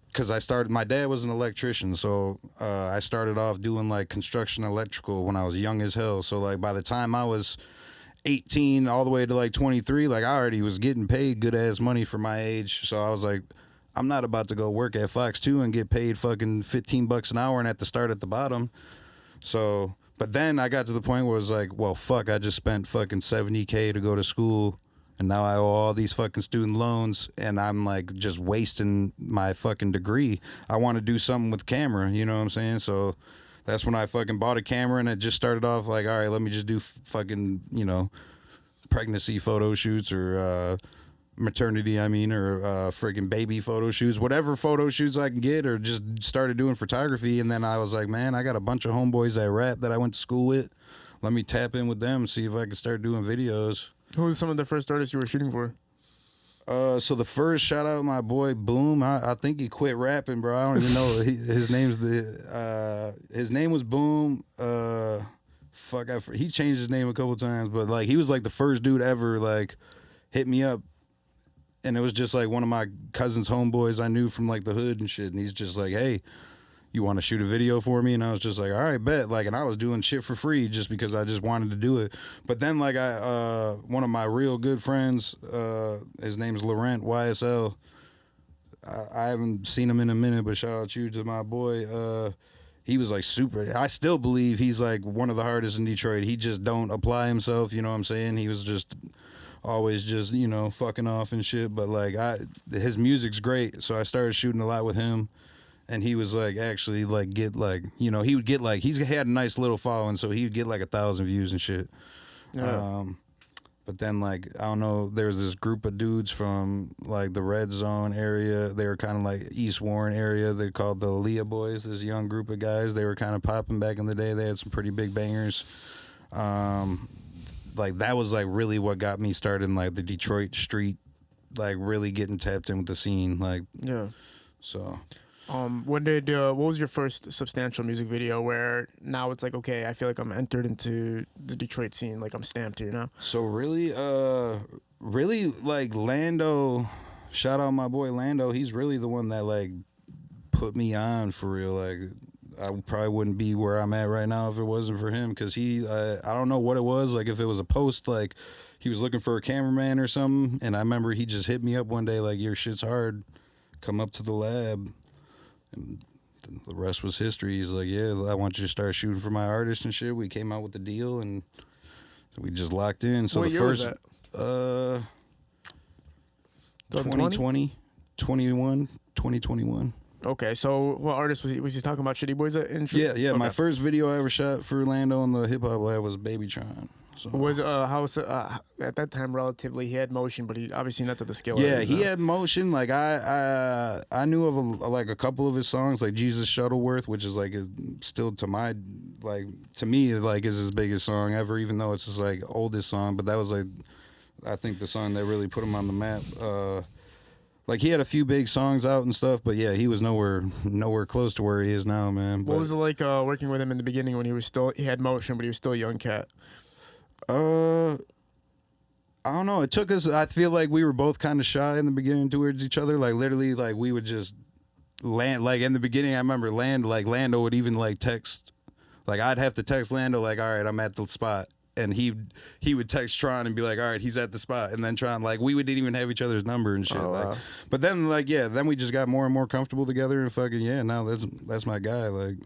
Because I started, my dad was an electrician, so I started off doing like construction electrical when I was young as hell. So like by the time I was 18 all the way to like 23, like I already was getting paid good ass money for my age. So I was like, I'm not about to go work at Fox 2 and get paid fucking $15 an hour and have to start at the bottom. So, but then I got to the point where it was like, well, fuck, I just spent fucking $70K to go to school. And now I owe all these fucking student loans, and I'm like just wasting my fucking degree. I want to do something with camera, you know what I'm saying? So that's when I fucking bought a camera, and it just started off like, all right, let me just do fucking, you know, pregnancy photo shoots or maternity, or freaking baby photo shoots, whatever photo shoots I can get, or just started doing photography. And then I was like, man, I got a bunch of homeboys that rap that I went to school with. Let me tap in with them, see if I can start doing videos. Who was some of the first artists you were shooting for? So the first, shout out my boy Boom. I think he quit rapping, bro. I don't even know. His name was Boom. He changed his name a couple times, but like he was like the first dude ever like hit me up, and it was just like one of my cousin's homeboys I knew from like the hood and shit, and he's just like, hey, you want to shoot a video for me? And I was just like, all right, bet. Like, and I was doing shit for free just because I just wanted to do it. But then like one of my real good friends, his name's Laurent YSL. I haven't seen him in a minute, but shout out you to my boy. He was like super. I still believe he's like one of the hardest in Detroit. He just don't apply himself. You know what I'm saying? He was just always just, you know, fucking off and shit. But like his music's great. So I started shooting a lot with him. And he was like, actually, like, get like, you know, he would get like, he's had a nice little following, so he would get like 1,000 views and shit. Yeah. But then, like, I don't know, there was this group of dudes from like the Red Zone area. They were kind of like East Warren area. They're called the Leah Boys, this young group of guys. They were kind of popping back in the day. They had some pretty big bangers. Like, that was like really what got me started in like the Detroit street, like really getting tapped in with the scene. Like, yeah. So. What was your first substantial music video where now it's like, okay, I feel like I'm entered into the Detroit scene, like I'm stamped here now? So really like Lando, shout out my boy Lando, he's really the one that like put me on for real. Like I probably wouldn't be where I'm at right now if it wasn't for him, because he, I don't know what it was, like if it was a post, like he was looking for a cameraman or something, and I remember he just hit me up one day like, your shit's hard, come up to the lab. And the rest was history. He's like, yeah, I want you to start shooting for my artist and shit. We came out with the deal, and we just locked in. So what the year first, was that? 2020, 2021. Okay, so what artist was he talking about? Shitty Boys Yeah. Okay. My Okay. first video I ever shot for Lando on the hip hop lab was BabyTron. So. Was at that time relatively he had motion, but he obviously not to the scale. Yeah, he had motion. Like I knew of a couple of his songs, like Jesus Shuttleworth, which is like still to my to me like is his biggest song ever, even though it's his like oldest song. But that was like I think the song that really put him on the map. Like he had a few big songs out and stuff, but yeah, he was nowhere close to where he is now, man. What was it like working with him in the beginning when he had motion, but he was still a young cat? I don't know. It took us. I feel like we were both kind of shy in the beginning towards each other. Like literally, like we would just land. Like in the beginning, I remember Lando would even like text. Like I'd have to text Lando like, all right, I'm at the spot, and he would text Tron and be like, all right, he's at the spot, and then Tron, like we didn't even have each other's number and shit. Oh, wow. Like, but then like then we just got more and more comfortable together, and fucking now that's my guy. Like.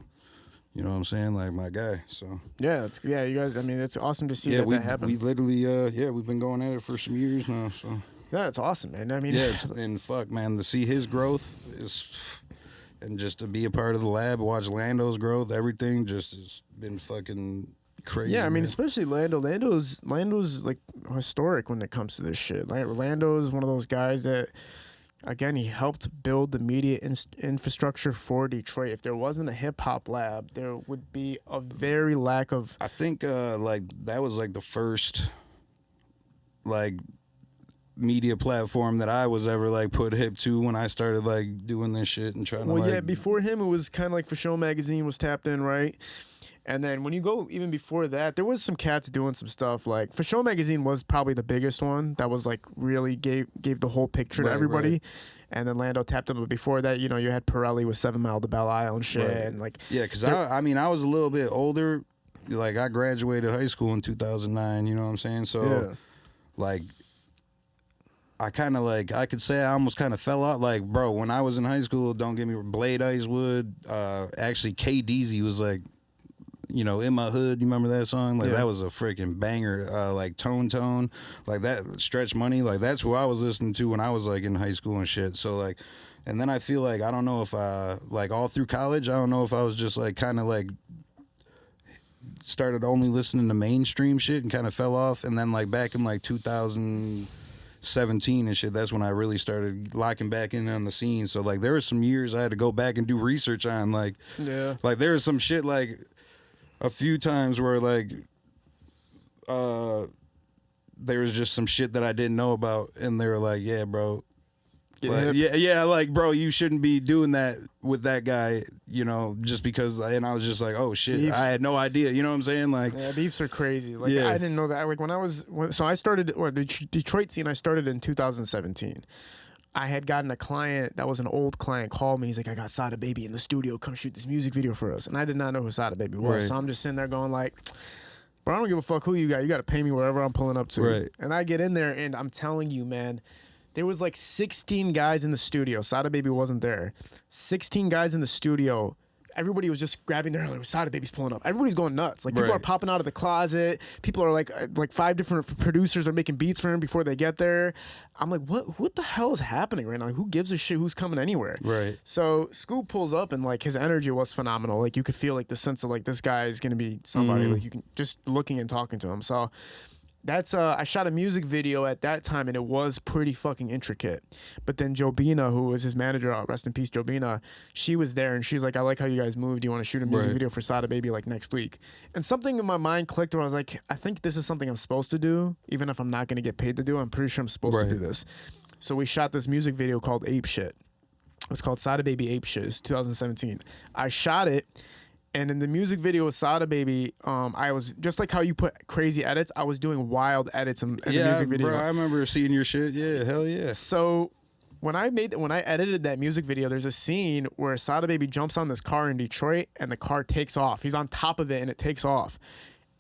You know what I'm saying? Like my guy. So yeah, you guys. I mean, it's awesome to see that happen. We literally, we've been going at it for some years now. So yeah, it's awesome, man. I mean, and fuck, man, to see his growth and just to be a part of the lab, watch Lando's growth, everything just has been fucking crazy. Yeah, I mean, man. especially Lando. Lando's like historic when it comes to this shit. Like Lando's one of those guys that. Again, he helped build the media infrastructure for Detroit. If there wasn't a hip-hop lab, there would be a very lack of... I think, like, that was, like, the first, like, media platform that I was ever like put hip to when I started like doing this shit and trying to like. Well, yeah, before him, it was kind of like For Show Magazine was tapped in, right? And then when you go even before that, there was some cats doing some stuff. Like For Show Magazine was probably the biggest one that was like really gave the whole picture to everybody. Right. And then Lando tapped him. But before that, you know, you had Pirelli with 7 Mile to Belle Isle and shit. Right. And like, yeah, because I mean, I was a little bit older. Like I graduated high school in 2009. You know what I'm saying? So, like, I kind of like, I could say I almost kind of fell out. Like, bro, when I was in high school, don't get me, Blade Icewood, actually K Deezy was like, you know, In My Hood, you remember that song? Like that was a freaking banger. Like Tone, like that, Stretch Money, like that's who I was listening to when I was like in high school and shit. So like, and then I feel like, I don't know if I, like all through college, I don't know if I was just like kind of like started only listening to mainstream shit and kind of fell off. And then like back in like 2017 and shit, that's when I really started locking back in on the scene. So like there were some years I had to go back and do research on like there was some shit like a few times where like there was just some shit that I didn't know about and they were like, yeah, bro. Like, yeah, like, bro, you shouldn't be doing that with that guy, you know, just because, and I was just like, oh, shit, beefs. I had no idea, you know what I'm saying? Like, yeah, beefs are crazy. Like, I didn't know that. Like, so I started, the Detroit scene, I started in 2017. I had gotten a client that was an old client call me. He's like, I got Sada Baby in the studio. Come shoot this music video for us. And I did not know who Sada Baby was. Right. So I'm just sitting there going like, bro, I don't give a fuck who you got. You got to pay me wherever I'm pulling up to. Right. And I get in there and I'm telling you, man, there was like 16 guys in the studio. Sada Baby wasn't there. 16 guys in the studio. Everybody was just grabbing their like, Sada Baby's pulling up. Everybody's going nuts. Like people are popping out of the closet. People are like 5 different producers are making beats for him before they get there. I'm like, what the hell is happening right now? Like, who gives a shit who's coming anywhere? Right. So Scoop pulls up and like his energy was phenomenal. Like you could feel like the sense of like this guy is gonna be somebody. Like you can just looking and talking to him. So that's I shot a music video at that time and it was pretty fucking intricate. But then Jobina, who was his manager, rest in peace, Jobina, she was there and she's like, I like how you guys moved. Do you want to shoot a music video for Sada Baby like next week? And something in my mind clicked where I was like, I think this is something I'm supposed to do, even if I'm not going to get paid to do. I'm pretty sure I'm supposed to do this. So we shot this music video called Ape Shit. It was called Sada Baby Ape Shit. It's 2017. I shot it. And in the music video with Sada Baby, I was just like how you put crazy edits. I was doing wild edits in the music video. Bro, I remember seeing your shit. Yeah, hell yeah. So when I edited that music video, there's a scene where Sada Baby jumps on this car in Detroit and the car takes off. He's on top of it and it takes off,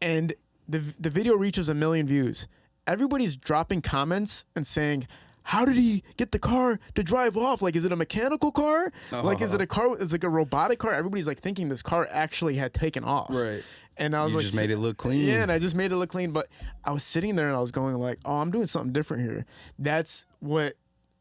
and the video reaches 1 million views. Everybody's dropping comments and saying, how did he get the car to drive off? Like, is it a mechanical car? Like, is it a car? Is it like a robotic car? Everybody's like thinking this car actually had taken off. Right. And I was you like, just made it look clean. Yeah, and I just made it look clean. But I was sitting there and I was going like, oh, I'm doing something different here. That's what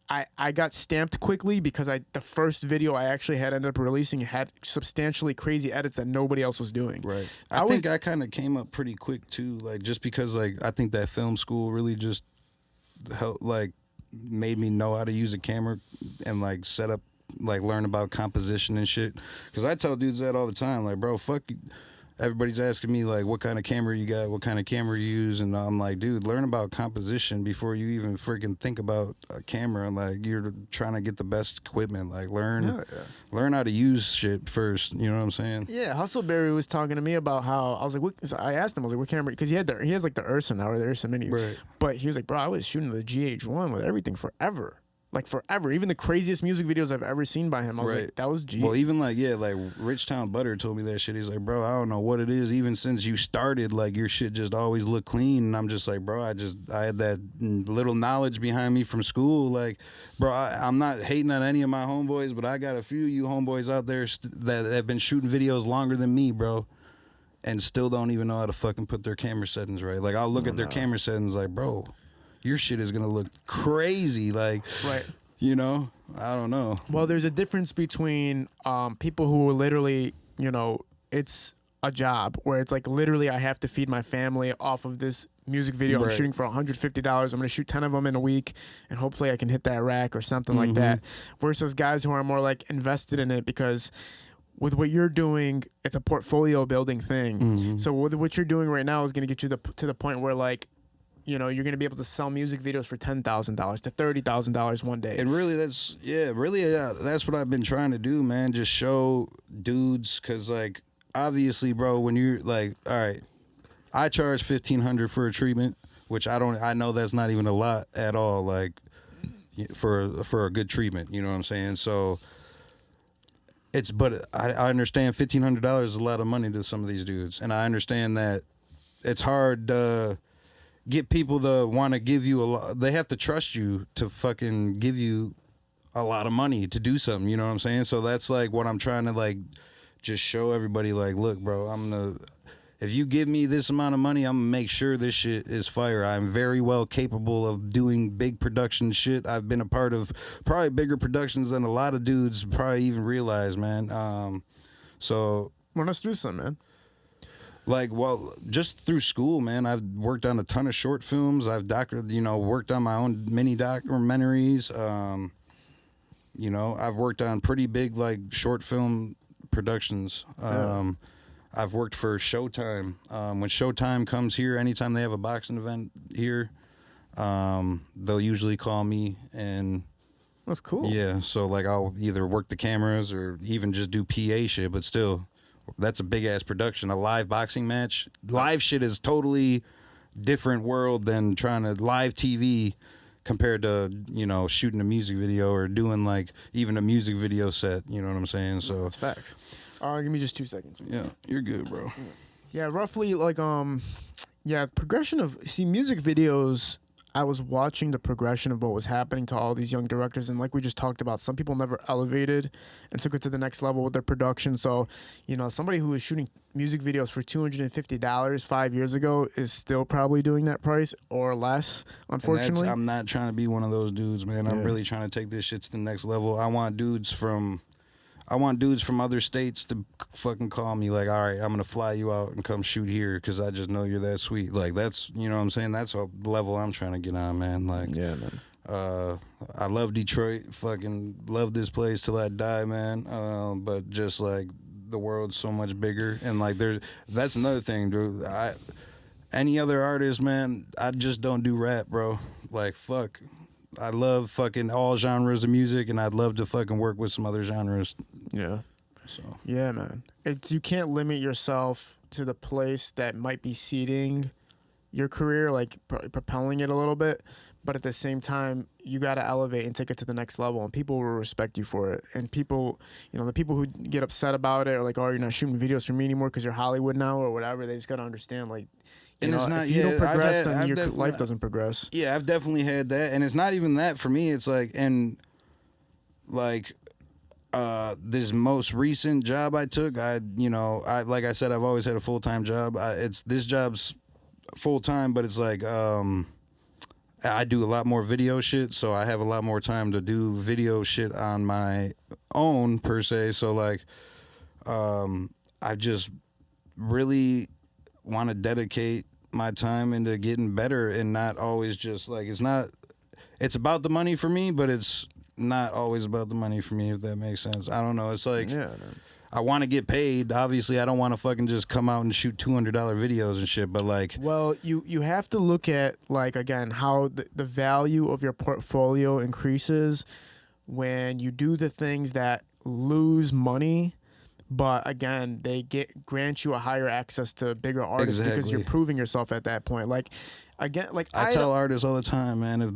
I got stamped quickly because the first video I actually had ended up releasing had substantially crazy edits that nobody else was doing. Right. I think I kind of came up pretty quick too. Like, just because like I think that film school really just helped, like, made me know how to use a camera and like set up, like learn about composition and shit. Because I tell dudes that all the time, like, bro, fuck you. Everybody's asking me like, what kind of camera you got, what kind of camera you use, and I'm like, dude, learn about composition before you even freaking think about a camera. Like, you're trying to get the best equipment. Like, learn how to use shit first. You know what I'm saying? Yeah, Hustleberry was talking to me about how I was like, so I asked him, I was like, what camera? Because he has like the Ursa now, or the Ursa Mini. Right. But he was like, bro, I was shooting the GH1 with everything forever. Like forever. Even the craziest music videos I've ever seen by him, I was like, that was G. Well, even like, like Rich Town Butter told me that shit. He's like, bro, I don't know what it is. Even since you started, like, your shit just always looked clean. And I'm just like, bro, I had that little knowledge behind me from school. Like, bro, I'm not hating on any of my homeboys, but I got a few of you homeboys out there that have been shooting videos longer than me, bro, and still don't even know how to fucking put their camera settings right. Like, I'll look at their camera settings like, bro, your shit is gonna look crazy. Like, you know, I don't know. Well, there's a difference between people who are literally, you know, it's a job where it's like literally I have to feed my family off of this music video I'm shooting for $150. I'm gonna shoot 10 of them in a week and hopefully I can hit that rack or something like that. Versus guys who are more like invested in it because with what you're doing, it's a portfolio building thing. So what you're doing right now is gonna get you to the point where like you're going to be able to sell music videos for $10,000 to $30,000 one day. And really, that's what I've been trying to do, man. Just show dudes, because like obviously, bro, when you're like, all right, I charge $1,500 for a treatment, which I know that's not even a lot at all, like for a good treatment. You know what I'm saying? So. But I understand $1,500 is a lot of money to some of these dudes, and I understand that it's hard to get people to want to give you a lot. They have to trust you to fucking give you a lot of money to do something. You know what I'm saying? So that's like what I'm trying to like just show everybody. Like, look, bro, if you give me this amount of money, I'm gonna make sure this shit is fire. I'm very well capable of doing big production shit. I've been a part of probably bigger productions than a lot of dudes probably even realize, man. So run us through some, man. Like, well, just through school, man, I've worked on a ton of short films. I've worked on my own mini documentaries. I've worked on pretty big like short film productions. I've worked for Showtime. When Showtime comes here, anytime they have a boxing event here, they'll usually call me, and that's cool. Yeah, so like I'll either work the cameras or even just do PA shit, but still, that's a big ass production. A live boxing match, live shit is totally different world than trying to live TV compared to shooting a music video or doing like even a music video set. You know what I'm saying? So that's facts. Give me just 2 seconds. Yeah, you're good, bro. Yeah, roughly like progression of music videos. I was watching the progression of what was happening to all these young directors, and like we just talked about, some people never elevated and took it to the next level with their production. So, somebody who was shooting music videos for $250 5 years ago is still probably doing that price or less, unfortunately. I'm not trying to be one of those dudes, man. I'm really trying to take this shit to the next level. I want dudes from other states to fucking call me like, all right, I'm going to fly you out and come shoot here because I just know you're that sweet. Like, that's, you know what I'm saying? That's a level I'm trying to get on, man. Like, yeah, man. I love Detroit. Fucking love this place till I die, man. But just like the world's so much bigger. And like, that's another thing, dude. Any other artist, man, I just don't do rap, bro. Like, fuck. I love fucking all genres of music, and I'd love to fucking work with some other genres. Yeah. So. Yeah, man. You can't limit yourself to the place that might be seeding your career, like propelling it a little bit. But at the same time, you got to elevate and take it to the next level, and people will respect you for it. And people, the people who get upset about it, or like, oh, you're not shooting videos for me anymore because you're Hollywood now or whatever, they just got to understand, like, and it's not. If you don't progress, then your life doesn't progress. Yeah, I've definitely had that, and it's not even that for me. It's like, and like, this most recent job I took, like I said, I've always had a full-time job. This job's full-time, but it's like, I do a lot more video shit, so I have a lot more time to do video shit on my own per se. So like, I just really want to dedicate my time into getting better and not always just like, it's about the money for me, but it's not always about the money for me, if that makes sense. I don't know. It's like, yeah, I want to get paid. Obviously, I don't want to fucking just come out and shoot $200 videos and shit, but like, well, you have to look at, like, again, how the value of your portfolio increases when you do the things that lose money. But again, they grant you a higher access to bigger artists because you're proving yourself at that point. Like, again, like I tell artists all the time, man, if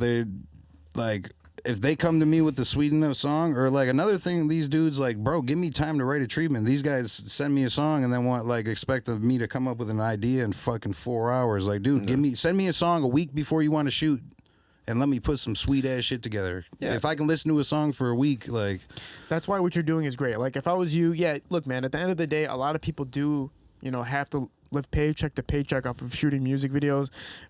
they come to me with the sweet enough song, or like another thing, these dudes like, bro, give me time to write a treatment. These guys send me a song and then expect me to come up with an idea in fucking 4 hours. Like, dude, send me a song a week before you want to shoot. And let me put some sweet ass shit together. Yeah. If I can listen to a song for a week, like, that's why what you're doing is great. Like, if I was you, look, man, at the end of the day, a lot of people do, have to live paycheck to paycheck off of shooting music videos.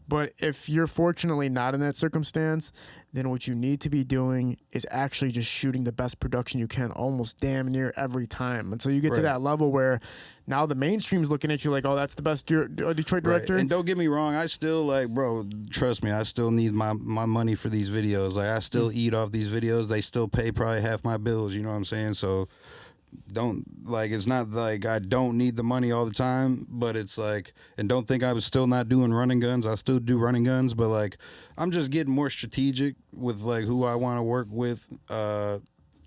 But if you're fortunately not in that circumstance, then what you need to be doing is actually just shooting the best production you can almost damn near every time until you get to that level where now the mainstream's looking at you like, oh, that's the best Detroit director. And don't get me wrong, I still, like, bro, trust me, I still need my money for these videos. Like, I still eat off these videos. They still pay probably half my bills, you know what I'm saying? So don't like, it's not like I don't need the money all the time, but it's like, and don't think I was still not doing running guns. I still do running guns, but like I'm just getting more strategic with like who I want to work with,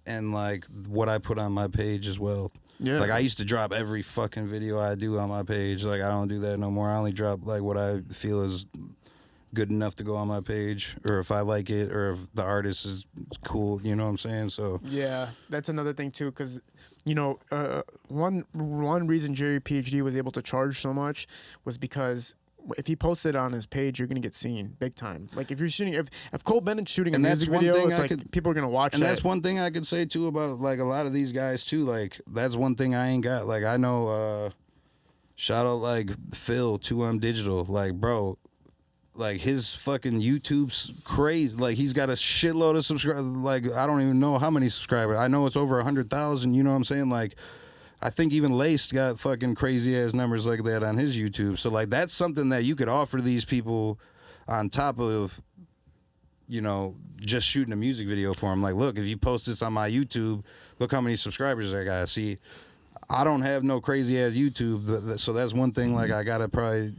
and like what I put on my page as well. Yeah. Like I used to drop every fucking video I do on my page. Like I don't do that no more. I only drop like what I feel is good enough to go on my page, or if I like it, or if the artist is cool, you know what I'm saying? So yeah, that's another thing too, because you know, one reason Jerry PhD was able to charge so much was because if he posted it on his page, you're gonna get seen big time. Like if you're shooting, if Cole Bennett's shooting a music video, it's like people are gonna watch. And that's one thing I could say too about like a lot of these guys too. Like that's one thing I ain't got. Like I know, shout out like Phil 2M Digital. Like bro, like his fucking YouTube's crazy. Like he's got a shitload of subscribers. Like I don't even know how many subscribers. I know it's over 100,000. You know what I'm saying? Like I think even Laced got fucking crazy ass numbers like that on his YouTube. So like that's something that you could offer these people on top of, you know, just shooting a music video for them. Like, look, if you post this on my YouTube, look how many subscribers I got. See, I don't have no crazy ass YouTube, so that's one thing. Like I gotta probably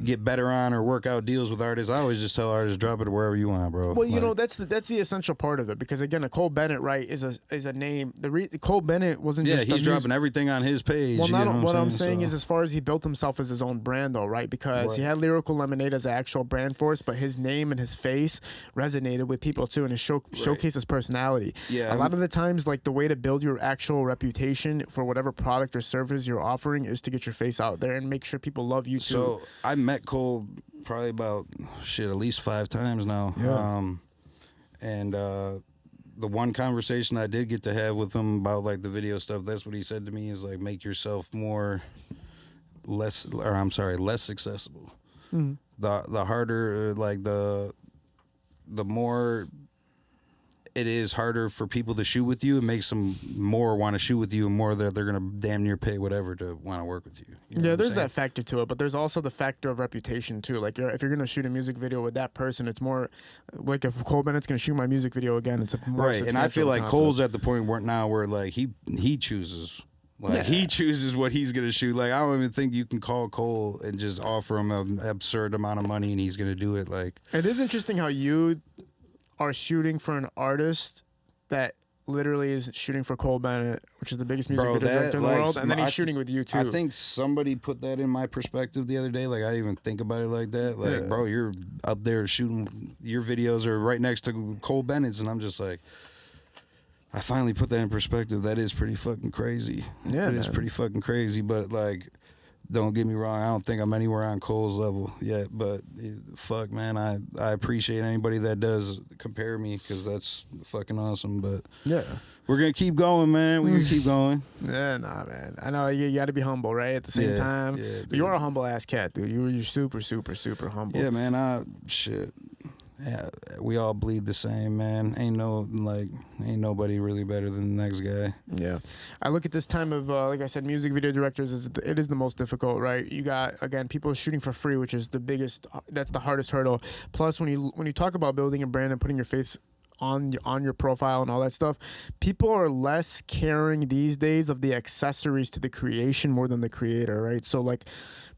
get better on or work out deals with artists. I always just tell artists, drop it wherever you want, bro. Well, you know, that's the essential part of it, because again, a Cole Bennett, right, is a name. Cole Bennett wasn't just he's dropping everything on his page. Well, what I'm saying is, as far as he built himself as his own brand, though, right? Because he had Lyrical Lemonade as an actual brand for us, but his name and his face resonated with people too, and it showcased his personality. Yeah, a lot of the times, like the way to build your actual reputation for whatever product or service you're offering is to get your face out there and make sure people love you too. So I met Cole probably about at least 5 times now. Yeah. And the one conversation I did get to have with him about like the video stuff, that's what he said to me is like, make yourself less accessible. Mm-hmm. The harder, like the more it is harder for people to shoot with you, it makes them more want to shoot with you, and more that they're gonna damn near pay whatever to want to work with you. You know there's that factor to it, but there's also the factor of reputation too. Like if you're gonna shoot a music video with that person, it's more like if Cole Bennett's gonna shoot my music video again, it's a more right. And I feel like concept. Cole's at the point where like he chooses. Like he chooses what he's gonna shoot. Like I don't even think you can call Cole and just offer him an absurd amount of money and he's gonna do it. Like it is interesting how you are shooting for an artist that literally is shooting for Cole Bennett, which is the biggest music video director in the world, and then he's shooting with you too. I think somebody put that in my perspective the other day. Like I didn't even think about it like that. Like, bro, you're up there shooting, your videos are right next to Cole Bennett's, and I'm just like, I finally put that in perspective. That is pretty fucking crazy. Yeah, it's pretty fucking crazy. But like, don't get me wrong, I don't think I'm anywhere on Cole's level yet, but fuck, man, I appreciate anybody that does compare me, because that's fucking awesome. But yeah, we're gonna keep going, man. We're gonna keep going. Yeah, nah, man. I know you got to be humble, right? At the same time, but you're a humble ass cat, dude. You're super, super, super humble. Yeah, man. Shit. Yeah, we all bleed the same, man. Ain't nobody really better than the next guy. Yeah, I look at this time of like I said, music video directors it is the most difficult, right? You got, again, people shooting for free, which is that's the hardest hurdle. Plus, when you talk about building a brand and putting your face on your profile and all that stuff, people are less caring these days of the accessories to the creation more than the creator, right? So like,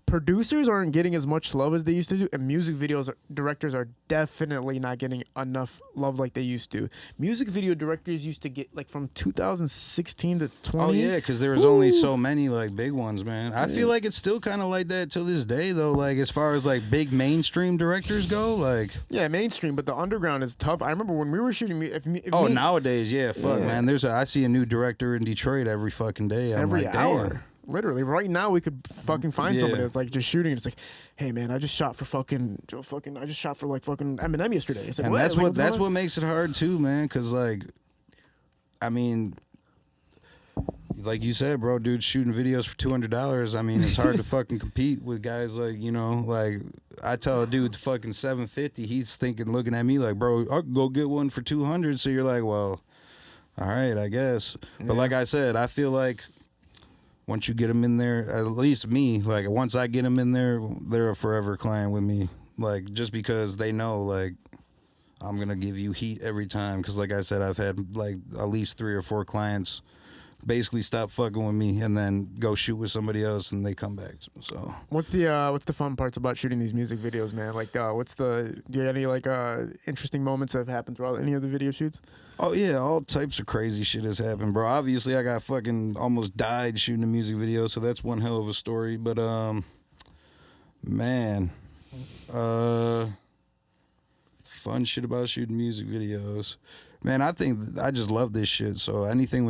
producers aren't getting as much love as they used to do, and music videos directors are definitely not getting enough love like they used to. Music video directors used to get, like, from 2016 to 20. Oh yeah, because there was only so many like big ones, man. I feel like it's still kind of like that till this day, though. Like as far as like big mainstream directors go, like mainstream, but the underground is tough. I remember when we were shooting. Nowadays, man. I see a new director in Detroit every fucking day. Every hour. Damn. Literally, right now we could fucking find somebody that's like just shooting. It's like, hey man, I just shot for like fucking Eminem yesterday. It's like, and that's what makes it hard too, man. Because like, I mean, like you said, bro, dude, shooting videos for $200. I mean, it's hard to fucking compete with guys like, you know, like I tell a dude fucking $750. He's looking at me like, bro, I'll go get one for $200. So you're like, well, all right, I guess. But like I said, I feel like once you get them in there, at least me, like once I get them in there, they're a forever client with me. Like just because they know, like I'm gonna give you heat every time. Because like I said, I've had like at least 3 or 4 clients basically stop fucking with me and then go shoot with somebody else and they come back. So What's the fun parts about shooting these music videos, man? Like, do you have any like interesting moments that have happened throughout any of the video shoots? oh yeah, all types of crazy shit has happened, bro. Obviously, I got fucking almost died shooting a music video, so that's one hell of a story. But man, fun shit about shooting music videos. Man, I think I just love this shit. So anytime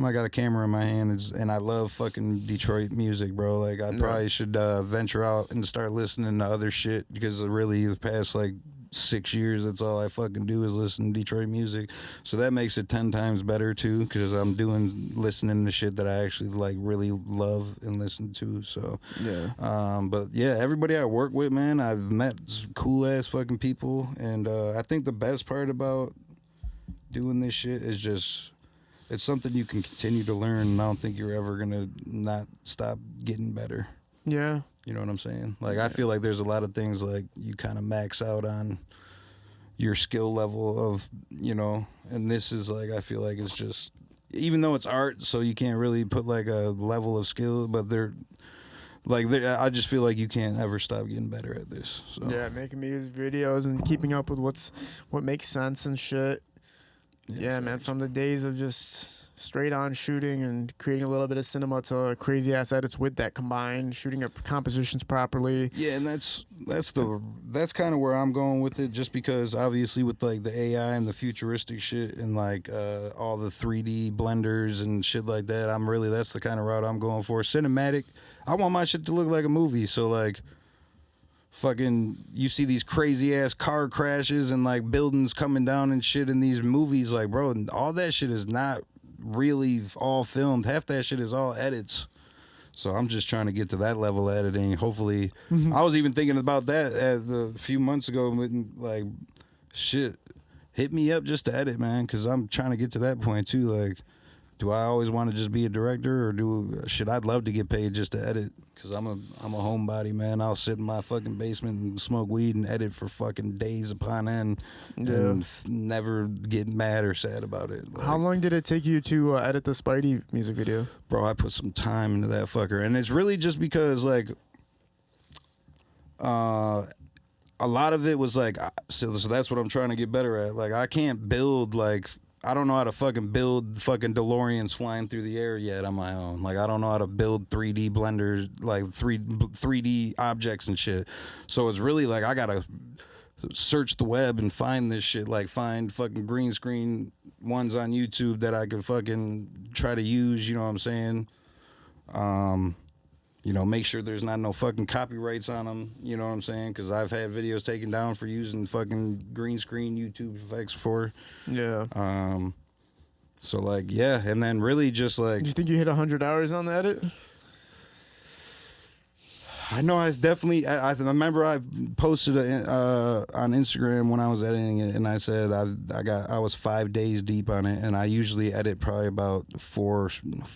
I got a camera in my hand, and I love fucking Detroit music, bro. Like I probably should venture out and start listening to other shit because really the past like 6 years, that's all I fucking do is listen to Detroit music. So that makes it 10 times better too, because I'm listening to shit that I actually like really love and listen to. So yeah. But yeah, everybody I work with, man, I've met cool ass fucking people, and I think the best part about doing this shit is just it's something you can continue to learn, and I don't think you're ever gonna not stop getting better. Yeah. You know what I'm saying? Like I feel like there's a lot of things like you kind of max out on your skill level of, you know, and this is like I feel like it's just, even though it's art, so you can't really put like a level of skill, but I just feel like you can't ever stop getting better at this. So. Yeah, making music videos and keeping up with what makes sense and shit. Yeah, man, from the days of just straight on shooting and creating a little bit of cinema to crazy ass edits with that combined, shooting up compositions properly. Yeah, and that's kind of where I'm going with it, just because obviously with like the AI and the futuristic shit and like all the 3D blenders and shit like that, that's the kind of route I'm going for. Cinematic, I want my shit to look like a movie, so like fucking you see these crazy ass car crashes and like buildings coming down and shit in these movies, like bro, all that shit is not really all filmed. Half that shit is all edits. So I'm just trying to get to that level of editing. Hopefully, I was even thinking about that a few months ago. Like, shit, hit me up just to edit, man, because I'm trying to get to that point too. Like, do I always want to just be a director, or I'd love to get paid just to edit? Because I'm a homebody, man. I'll sit in my fucking basement and smoke weed and edit for fucking days upon end, and never get mad or sad about it. Like, how long did it take you to edit the Spidey music video? Bro, I put some time into that fucker, and it's really just because like a lot of it was like so that's what I'm trying to get better at. Like I can't build like. I don't know how to fucking build fucking DeLoreans flying through the air yet on my own. Like, I don't know how to build 3D blenders, like 3D objects and shit. So it's really like I gotta search the web and find this shit, like find fucking green screen ones on YouTube that I could fucking try to use, you know what I'm saying? You know, make sure there's not no fucking copyrights on them, you know what I'm saying? Because I've had videos taken down for using fucking green screen YouTube effects before. Yeah. So, like, yeah, and then really just, like... Do you think you hit 100 hours on the edit? I know I definitely... I remember I posted on Instagram when I was editing it, and I said I was 5 days deep on it, and I usually edit probably about 4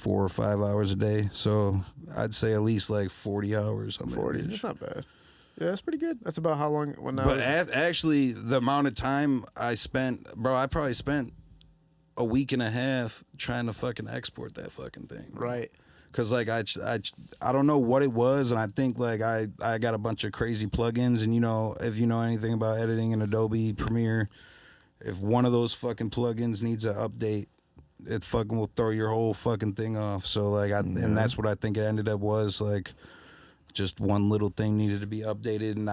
or 5 hours a day. So I'd say at least like 40 hours on 40, that. that's not bad. Yeah, that's pretty good. That's about how long... Actually, the amount of time I spent... Bro, I probably spent a week and a half trying to fucking export that fucking thing. Right. Cause like I don't know what it was, and I think like I got a bunch of crazy plugins, and you know, if you know anything about editing in Adobe Premiere, if one of those fucking plugins needs an update, it fucking will throw your whole fucking thing off. So like and that's what I think it ended up was, like just one little thing needed to be updated, and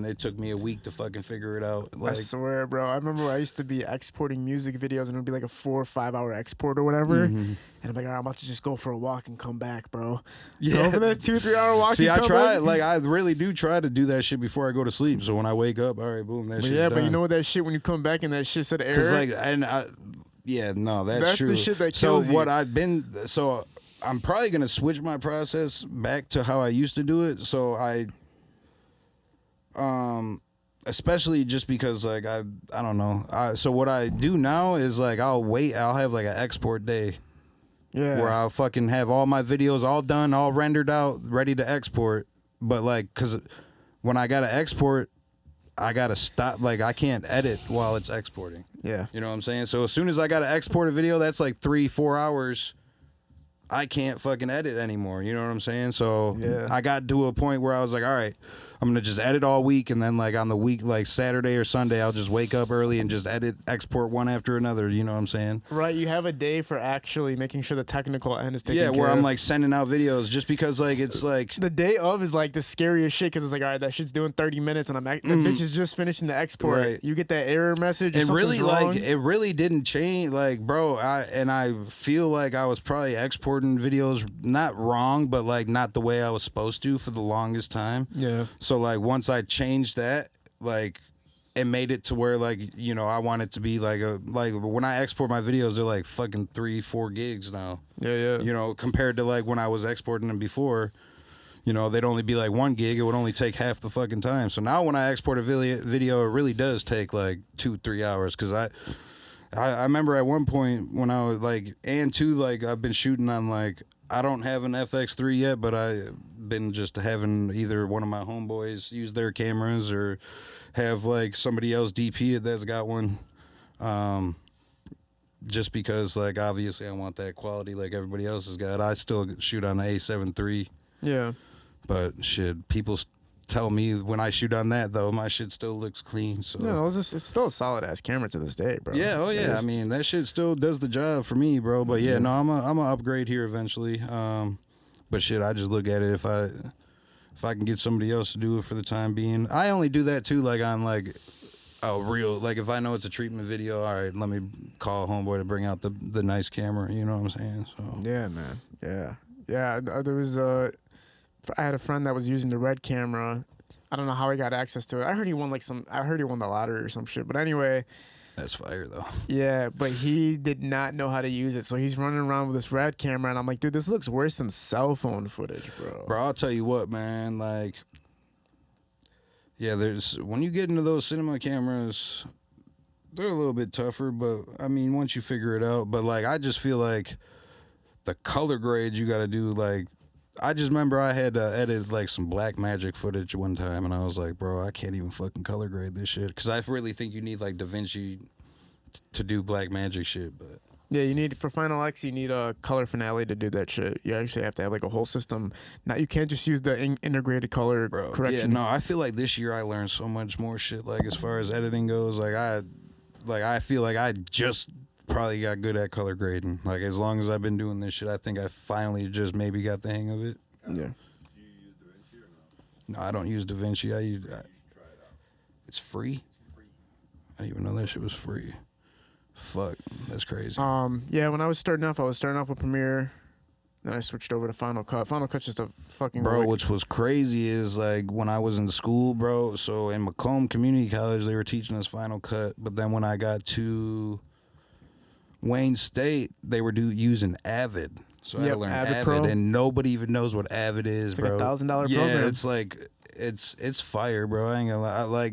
it took me a week to fucking figure it out. Like, I swear, bro. I remember I used to be exporting music videos, and it would be like a 4 or 5 hour export or whatever. And I'm like, all right, I'm about to just go for a walk and come back, bro. Yeah. Go for that 2 or 3 hour walk. See, I try, like, I really do try to do that shit before I go to sleep. So when I wake up, all right, boom, that shit's done. But you know what that shit, when you come back and that shit said error? Cause like, that's true. The shit that kills you. I'm probably going to switch my process back to how I used to do it. So especially just because like, I don't know. So what I do now is like, I'll have like an export day. Yeah. Where I'll fucking have all my videos all done, all rendered out, ready to export. But like, cause when I got to export, I got to stop. Like I can't edit while it's exporting. Yeah. You know what I'm saying? So as soon as I got to export a video, that's like 3-4 hours I can't fucking edit anymore. You know what I'm saying? So Yeah. I got to a point where I was like, all right, I'm gonna just edit all week, and then like on the week, like Saturday or Sunday, I'll just wake up early and just edit, export one after another. You know what I'm saying? Right, you have a day for actually making sure the technical end is taken care of. Yeah, where I'm like sending out videos just because like it's like the day of is like the scariest shit because it's like, all right, that shit's doing 30 minutes and the bitch is just finishing the export. Right. You get that error message. it really wrong. like it really didn't change. Like, bro, I feel like I was probably exporting videos not wrong, but like not the way I was supposed to for the longest time. Yeah. So like once I changed that, like it made it to where like, you know, I want it to be like when I export my videos, they're like fucking 3-4 gigs now. Yeah. You know, compared to like when I was exporting them before, you know, they'd only be like 1 gig. It would only take half the fucking time. So now when I export a video, it really does take like 2-3 hours. Cause I remember at one point when I was like, and two, like I've been shooting on like, I don't have an FX3 yet, but I've been just having either one of my homeboys use their cameras or have like somebody else DP it that's got one. Just because like obviously I want that quality like everybody else has got. I still shoot on the A7 III. Yeah. But shit, people tell me when I shoot on that though, my shit still looks clean. So No, it's still a solid ass camera to this day, bro. yeah, oh yeah. I mean that shit still does the job for me, bro. But yeah, no, I'm a upgrade here eventually. But shit, I just look at it if I can get somebody else to do it for the time being. I only do that too, like on like a real, like if I know it's a treatment video, all right, let me call a homeboy to bring out the nice camera. You know what I'm saying? So Yeah, man. Yeah. There was I had a friend that was using the red camera. I don't know how he got access to it. I heard he won the lottery or some shit. But anyway, that's fire though. yeah, but he did not know how to use it. So he's running around with this red camera and I'm like, dude, this looks worse than cell phone footage, bro. Bro, I'll tell you what, man, like yeah, there's when you get into those cinema cameras, they're a little bit tougher, but I mean, once you figure it out, but like I just feel like the color grades you got to do, like I just remember I had to edit like some Black Magic footage one time, and I was like, bro, I can't even fucking color grade this shit, because I really think you need like DaVinci to do Black Magic shit. But yeah, you need for Final X, you need a color finale to do that shit. You actually have to have like a whole system. Now you can't just use the integrated color correction. Yeah, no, I feel like this year I learned so much more shit. Like as far as editing goes, I feel like I just probably got good at color grading. Like as long as I've been doing this shit, I think I finally just maybe got the hang of it. Yeah. Do you use DaVinci or no? No, I don't use DaVinci. Try it out. It's free. I didn't even know that shit was free. Fuck, that's crazy. Yeah, when I was starting off with Premiere. Then I switched over to Final Cut. Final Cut's just a fucking Bro, which was crazy is like when I was in school, bro. So in Macomb Community College, they were teaching us Final Cut. But then when I got to Wayne State, they were using Avid. So I had to learn Avid Pro. and nobody even knows what Avid is, It's bro. like $1,000 yeah, program. it's like it's fire, bro. I ain't gonna lie.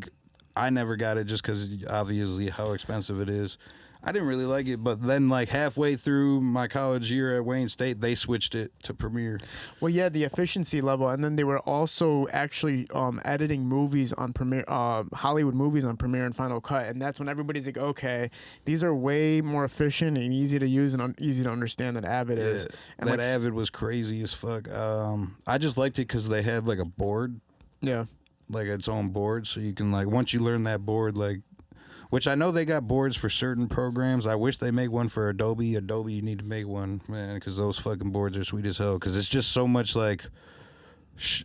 I never got it just because obviously how expensive it is. I didn't really like it, but then like halfway through my college year at Wayne State, they switched it to Premiere. Well, yeah, the efficiency level, and then they were also actually editing movies on Premiere, Hollywood movies on Premiere and Final Cut, and that's when everybody's like, okay, these are way more efficient and easy to use and easy to understand than Avid is. And that Avid was crazy as fuck. I just liked it because they had like a board, yeah, like its own board, so you can like once you learn that board, like. Which I know they got boards for certain programs. I wish they make one for Adobe. Adobe, you need to make one, man, because those fucking boards are sweet as hell. Because it's just so much like,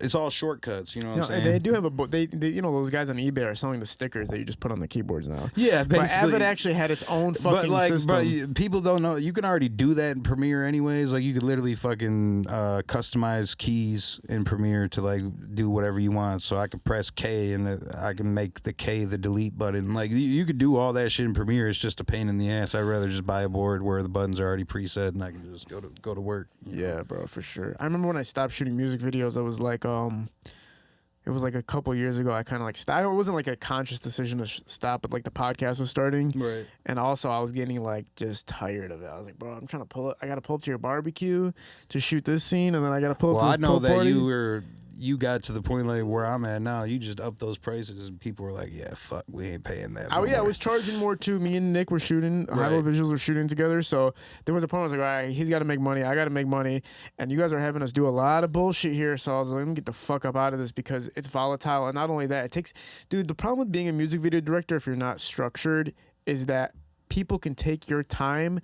it's all shortcuts. You know what I'm saying? They do have a board. They you know those guys on eBay are selling the stickers that you just put on the keyboards now. Yeah, basically. But Avid actually had its own fucking system. But people don't know. You can already do that in Premiere anyways. Like you could literally fucking customize keys in Premiere to like do whatever you want. So I could press K and I can make the K the delete button. Like you could do all that shit in Premiere. It's just a pain in the ass. I'd rather just buy a board where the buttons are already preset and I can just go to work. Yeah, bro, for sure. I remember when I stopped shooting music videos, I was like, it was like a couple years ago. I kind of like stopped. It wasn't like a conscious decision to stop, but like the podcast was starting, Right. And also I was getting like just tired of it. I was like, bro, I'm trying to pull it. I got to pull up to your barbecue to shoot this scene, and then I got to pull up to this I know pool that party. you got to the point like where I'm at now, you just up those prices and people were like, yeah, fuck, we ain't paying that. Oh yeah, I was charging more too. Me and Nick were shooting, High-Low Visuals were shooting together. So there was a point I was like, all right, he's got to make money, I got to make money, and you guys are having us do a lot of bullshit here. So I was like, let me get the fuck up out of this because it's volatile. And not only that, it takes, dude, the problem with being a music video director if you're not structured is that people can take your time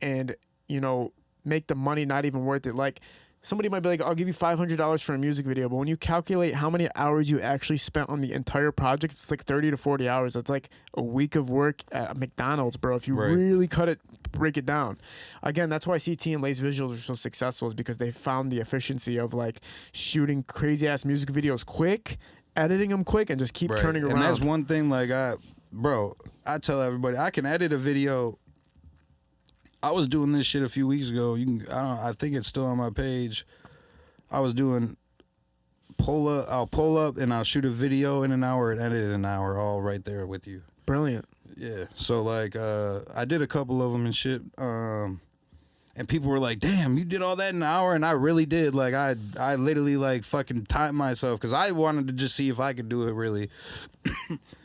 and, you know, make the money not even worth it. Like, somebody might be like, I'll give you $500 for a music video, but when you calculate how many hours you actually spent on the entire project, it's like 30 to 40 hours. That's like a week of work at McDonald's, bro. If you really break it down. Again, that's why CT and Lace Visuals are so successful, is because they found the efficiency of like shooting crazy ass music videos quick, editing them quick, and just keep turning around. And that's one thing, like, I tell everybody, I can edit a video. I was doing this shit a few weeks ago. I think it's still on my page. I was doing I'll pull up and I'll shoot a video in an hour and edit in an hour, all right there with you. Brilliant. Yeah. So like, I did a couple of them and shit. And people were like, "Damn, you did all that in an hour," and I really did. Like, I literally like fucking timed myself because I wanted to just see if I could do it really.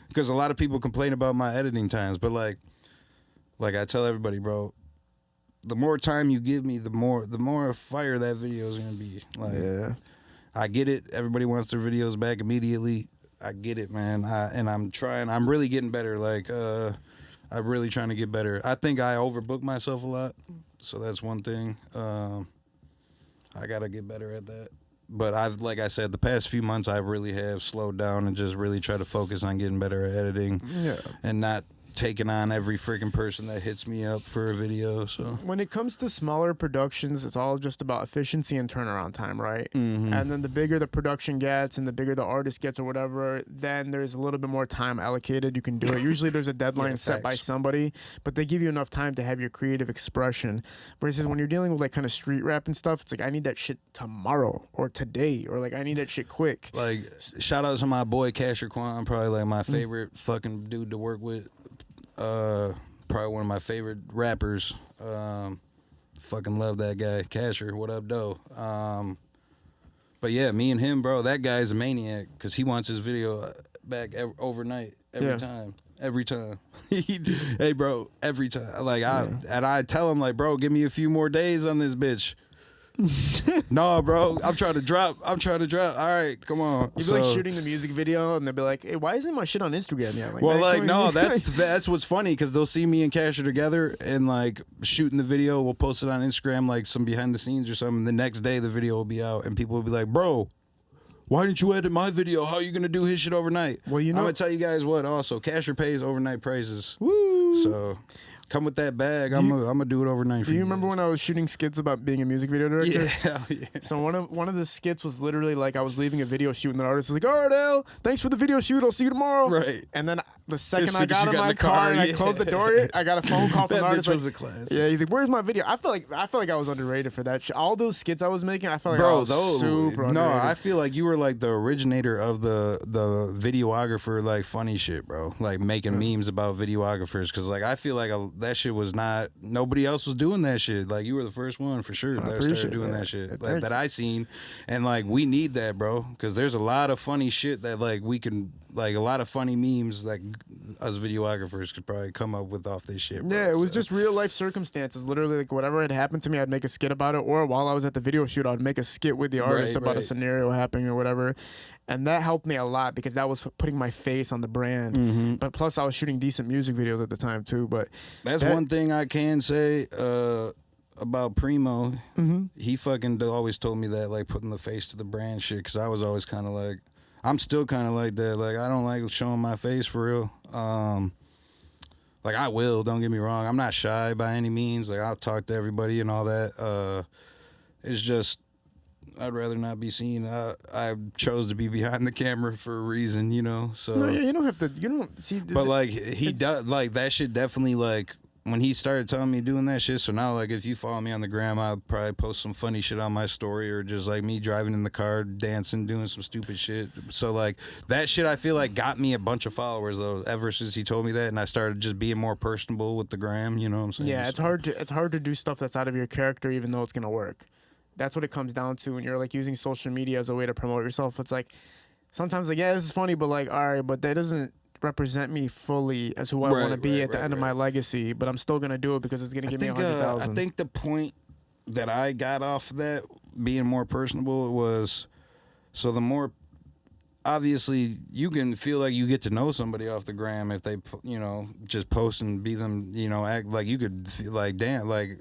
Because a lot of people complain about my editing times, but like I tell everybody, bro, the more time you give me, the more fire that video is gonna be. Like, yeah. I get it. Everybody wants their videos back immediately. I get it, man. I'm trying. I'm really getting better. Like, I'm really trying to get better. I think I overbook myself a lot, so that's one thing. I gotta get better at that. But like I said, the past few months I really have slowed down and just really try to focus on getting better at editing, and not taking on every freaking person that hits me up for a video. So when it comes to smaller productions, it's all just about efficiency and turnaround time, right? And then the bigger the production gets and the bigger the artist gets or whatever, then there's a little bit more time allocated. You can do it. Usually there's a deadline set by somebody, but they give you enough time to have your creative expression. Versus when you're dealing with like kind of street rap and stuff, it's like, I need that shit tomorrow or today, or like I need that shit quick. Like, shout out to my boy Kasher Quon, probably like my favorite fucking dude to work with. Probably one of my favorite rappers. Fucking love that guy. Kasher, what up, though? But yeah, me and him, bro, that guy's a maniac because he wants his video back overnight, every time. Every time. Hey, bro, every time. Like, I tell him, like, bro, give me a few more days on this bitch. No, bro, I'm trying to drop. All right, come on. You'd be like shooting the music video and they'll be like, hey, why isn't my shit on Instagram yet? Like, well, like, no, that's what's funny, because they'll see me and Kasher together and like shooting the video. We'll post it on Instagram, like some behind the scenes or something. The next day the video will be out and people will be like, bro, why didn't you edit my video? How are you gonna do his shit overnight? Well, you know, I'm gonna tell you guys what, also, Kasher pays overnight prices. Woo! So come with that bag. I'm gonna do it overnight for you. Do you remember when I was shooting skits about being a music video director? Yeah, hell yeah. So one of the skits was literally like I was leaving a video shoot and the artist was like, all right, Al, thanks for the video shoot. I'll see you tomorrow. Right. And then the second I got in my car and I closed the door, I got a phone call from the artist. That bitch was a classic. Yeah, he's like, where's my video? I feel like I was underrated for that shit. All those skits I was making, I felt like I was super underrated. No, I feel like you were like the originator of the videographer, like funny shit, bro. Like making memes about videographers, because like I feel like that shit was not. Nobody else was doing that shit. Like you were the first one for sure that started doing that shit that I seen, and like we need that, bro, because there's a lot of funny shit that like we can, like a lot of funny memes that us videographers could probably come up with off this shit, bro. Yeah, it was just real life circumstances. Literally, like whatever had happened to me, I'd make a skit about it, or while I was at the video shoot, I'd make a skit with the artist about a scenario happening or whatever. And that helped me a lot because that was putting my face on the brand. But plus, I was shooting decent music videos at the time too. But that's one thing I can say about Primo. He fucking always told me that, like putting the face to the brand shit. Because I was always kind of like, I'm still kind of like that. Like I don't like showing my face for real. Like I will. Don't get me wrong. I'm not shy by any means. Like I'll talk to everybody and all that. It's just, I'd rather not be seen. I chose to be behind the camera for a reason, you know. So no, you don't have to. You don't see. But like he does, like that shit definitely, like when he started telling me doing that shit. So now, like if you follow me on the gram, I'll probably post some funny shit on my story, or just like me driving in the car, dancing, doing some stupid shit. So like that shit, I feel like got me a bunch of followers though. Ever since he told me that, and I started just being more personable with the gram. You know what I'm saying? Yeah, it's hard to do stuff that's out of your character, even though it's gonna work. that's what it comes down to when you're like using social media as a way to promote yourself. It's like sometimes like, yeah, this is funny, but like, all right, but that doesn't represent me fully as who I want to be at the end of my legacy, but I'm still gonna do it because it's gonna give me 100,000. I think the point that I got off of that being more personable was, so the more, obviously you can feel like you get to know somebody off the gram if they, you know, just post and be them, you know, act like you could feel like, damn, like,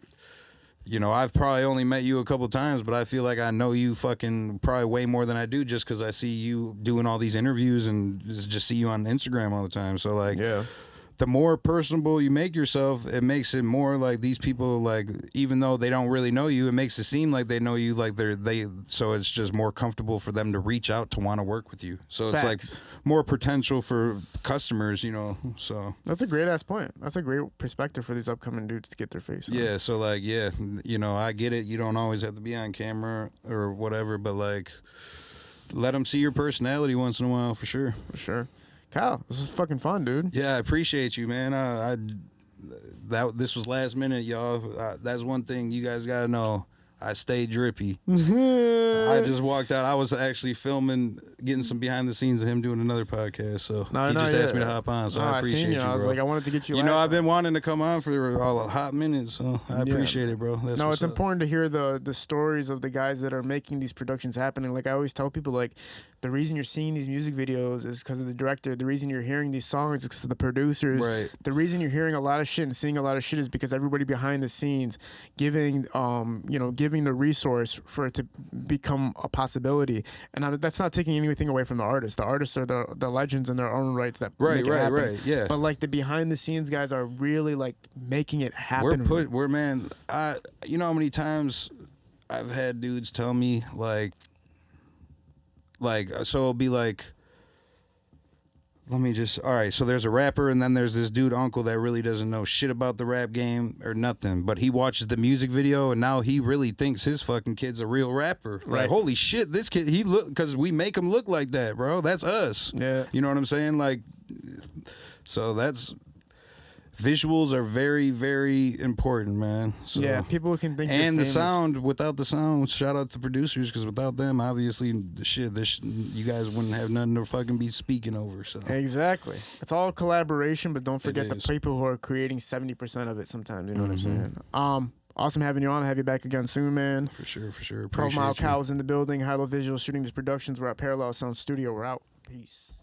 you know, I've probably only met you a couple times, but I feel like I know you fucking probably way more than I do just because I see you doing all these interviews and just see you on Instagram all the time. So like, Yeah. the more personable you make yourself, it makes it more like these people, like, even though they don't really know you, it makes it seem like they know you, like so it's just more comfortable for them to reach out to want to work with you. So it's Facts. like more potential for customers, you know. So That's a great ass point. That's a great perspective for these upcoming dudes to get their face on. yeah, so like, yeah, you know, I get it. You don't always have to be on camera or whatever, but like, let them see your personality once in a while for sure. For sure. Kyle, this is fucking fun, dude. Yeah, I appreciate you, man. This was last minute, y'all. That's one thing you guys gotta know. I stay drippy. I just walked out. I was actually filming, getting some behind the scenes of him doing another podcast. So he just asked me to hop on. So I appreciate seen you, bro. I was like, I wanted to get you. You know, I've been wanting to come on for a hot minute, so I appreciate it, bro. That's it's important to hear the stories of the guys that are making these productions happening. Like I always tell people, like the reason you're seeing these music videos is because of the director. The reason you're hearing these songs is because of the producers. Right. The reason you're hearing a lot of shit and seeing a lot of shit is because everybody behind the scenes giving the resource for it to become a possibility. And that's not taking anything away from the artists. The artists are the legends in their own rights that make it happen. Yeah. But like the behind the scenes guys are really like making it happen. You know how many times I've had dudes tell me like so it'll be like, all right, so there's a rapper and then there's this dude uncle that really doesn't know shit about the rap game or nothing, but he watches the music video and now he really thinks his fucking kid's a real rapper. Right. Like, holy shit, this kid, because we make him look like that, bro. That's us. Yeah. You know what I'm saying? Like, so visuals are very, very important, man. So, yeah, people can think. And you're the famous. sound, without the sound, shout out to producers, because without them, obviously, you guys wouldn't have nothing to fucking be speaking over. So Exactly. It's all collaboration, but don't forget the is. people who are creating 70% of it sometimes. You know what I'm saying? Awesome having you on. I'll have you back again soon, man. for sure. 12 Appreciate Mile you. Cows in the building. Hilo Visual shooting these productions. We're at Parallel Sound Studio. We're out. Peace.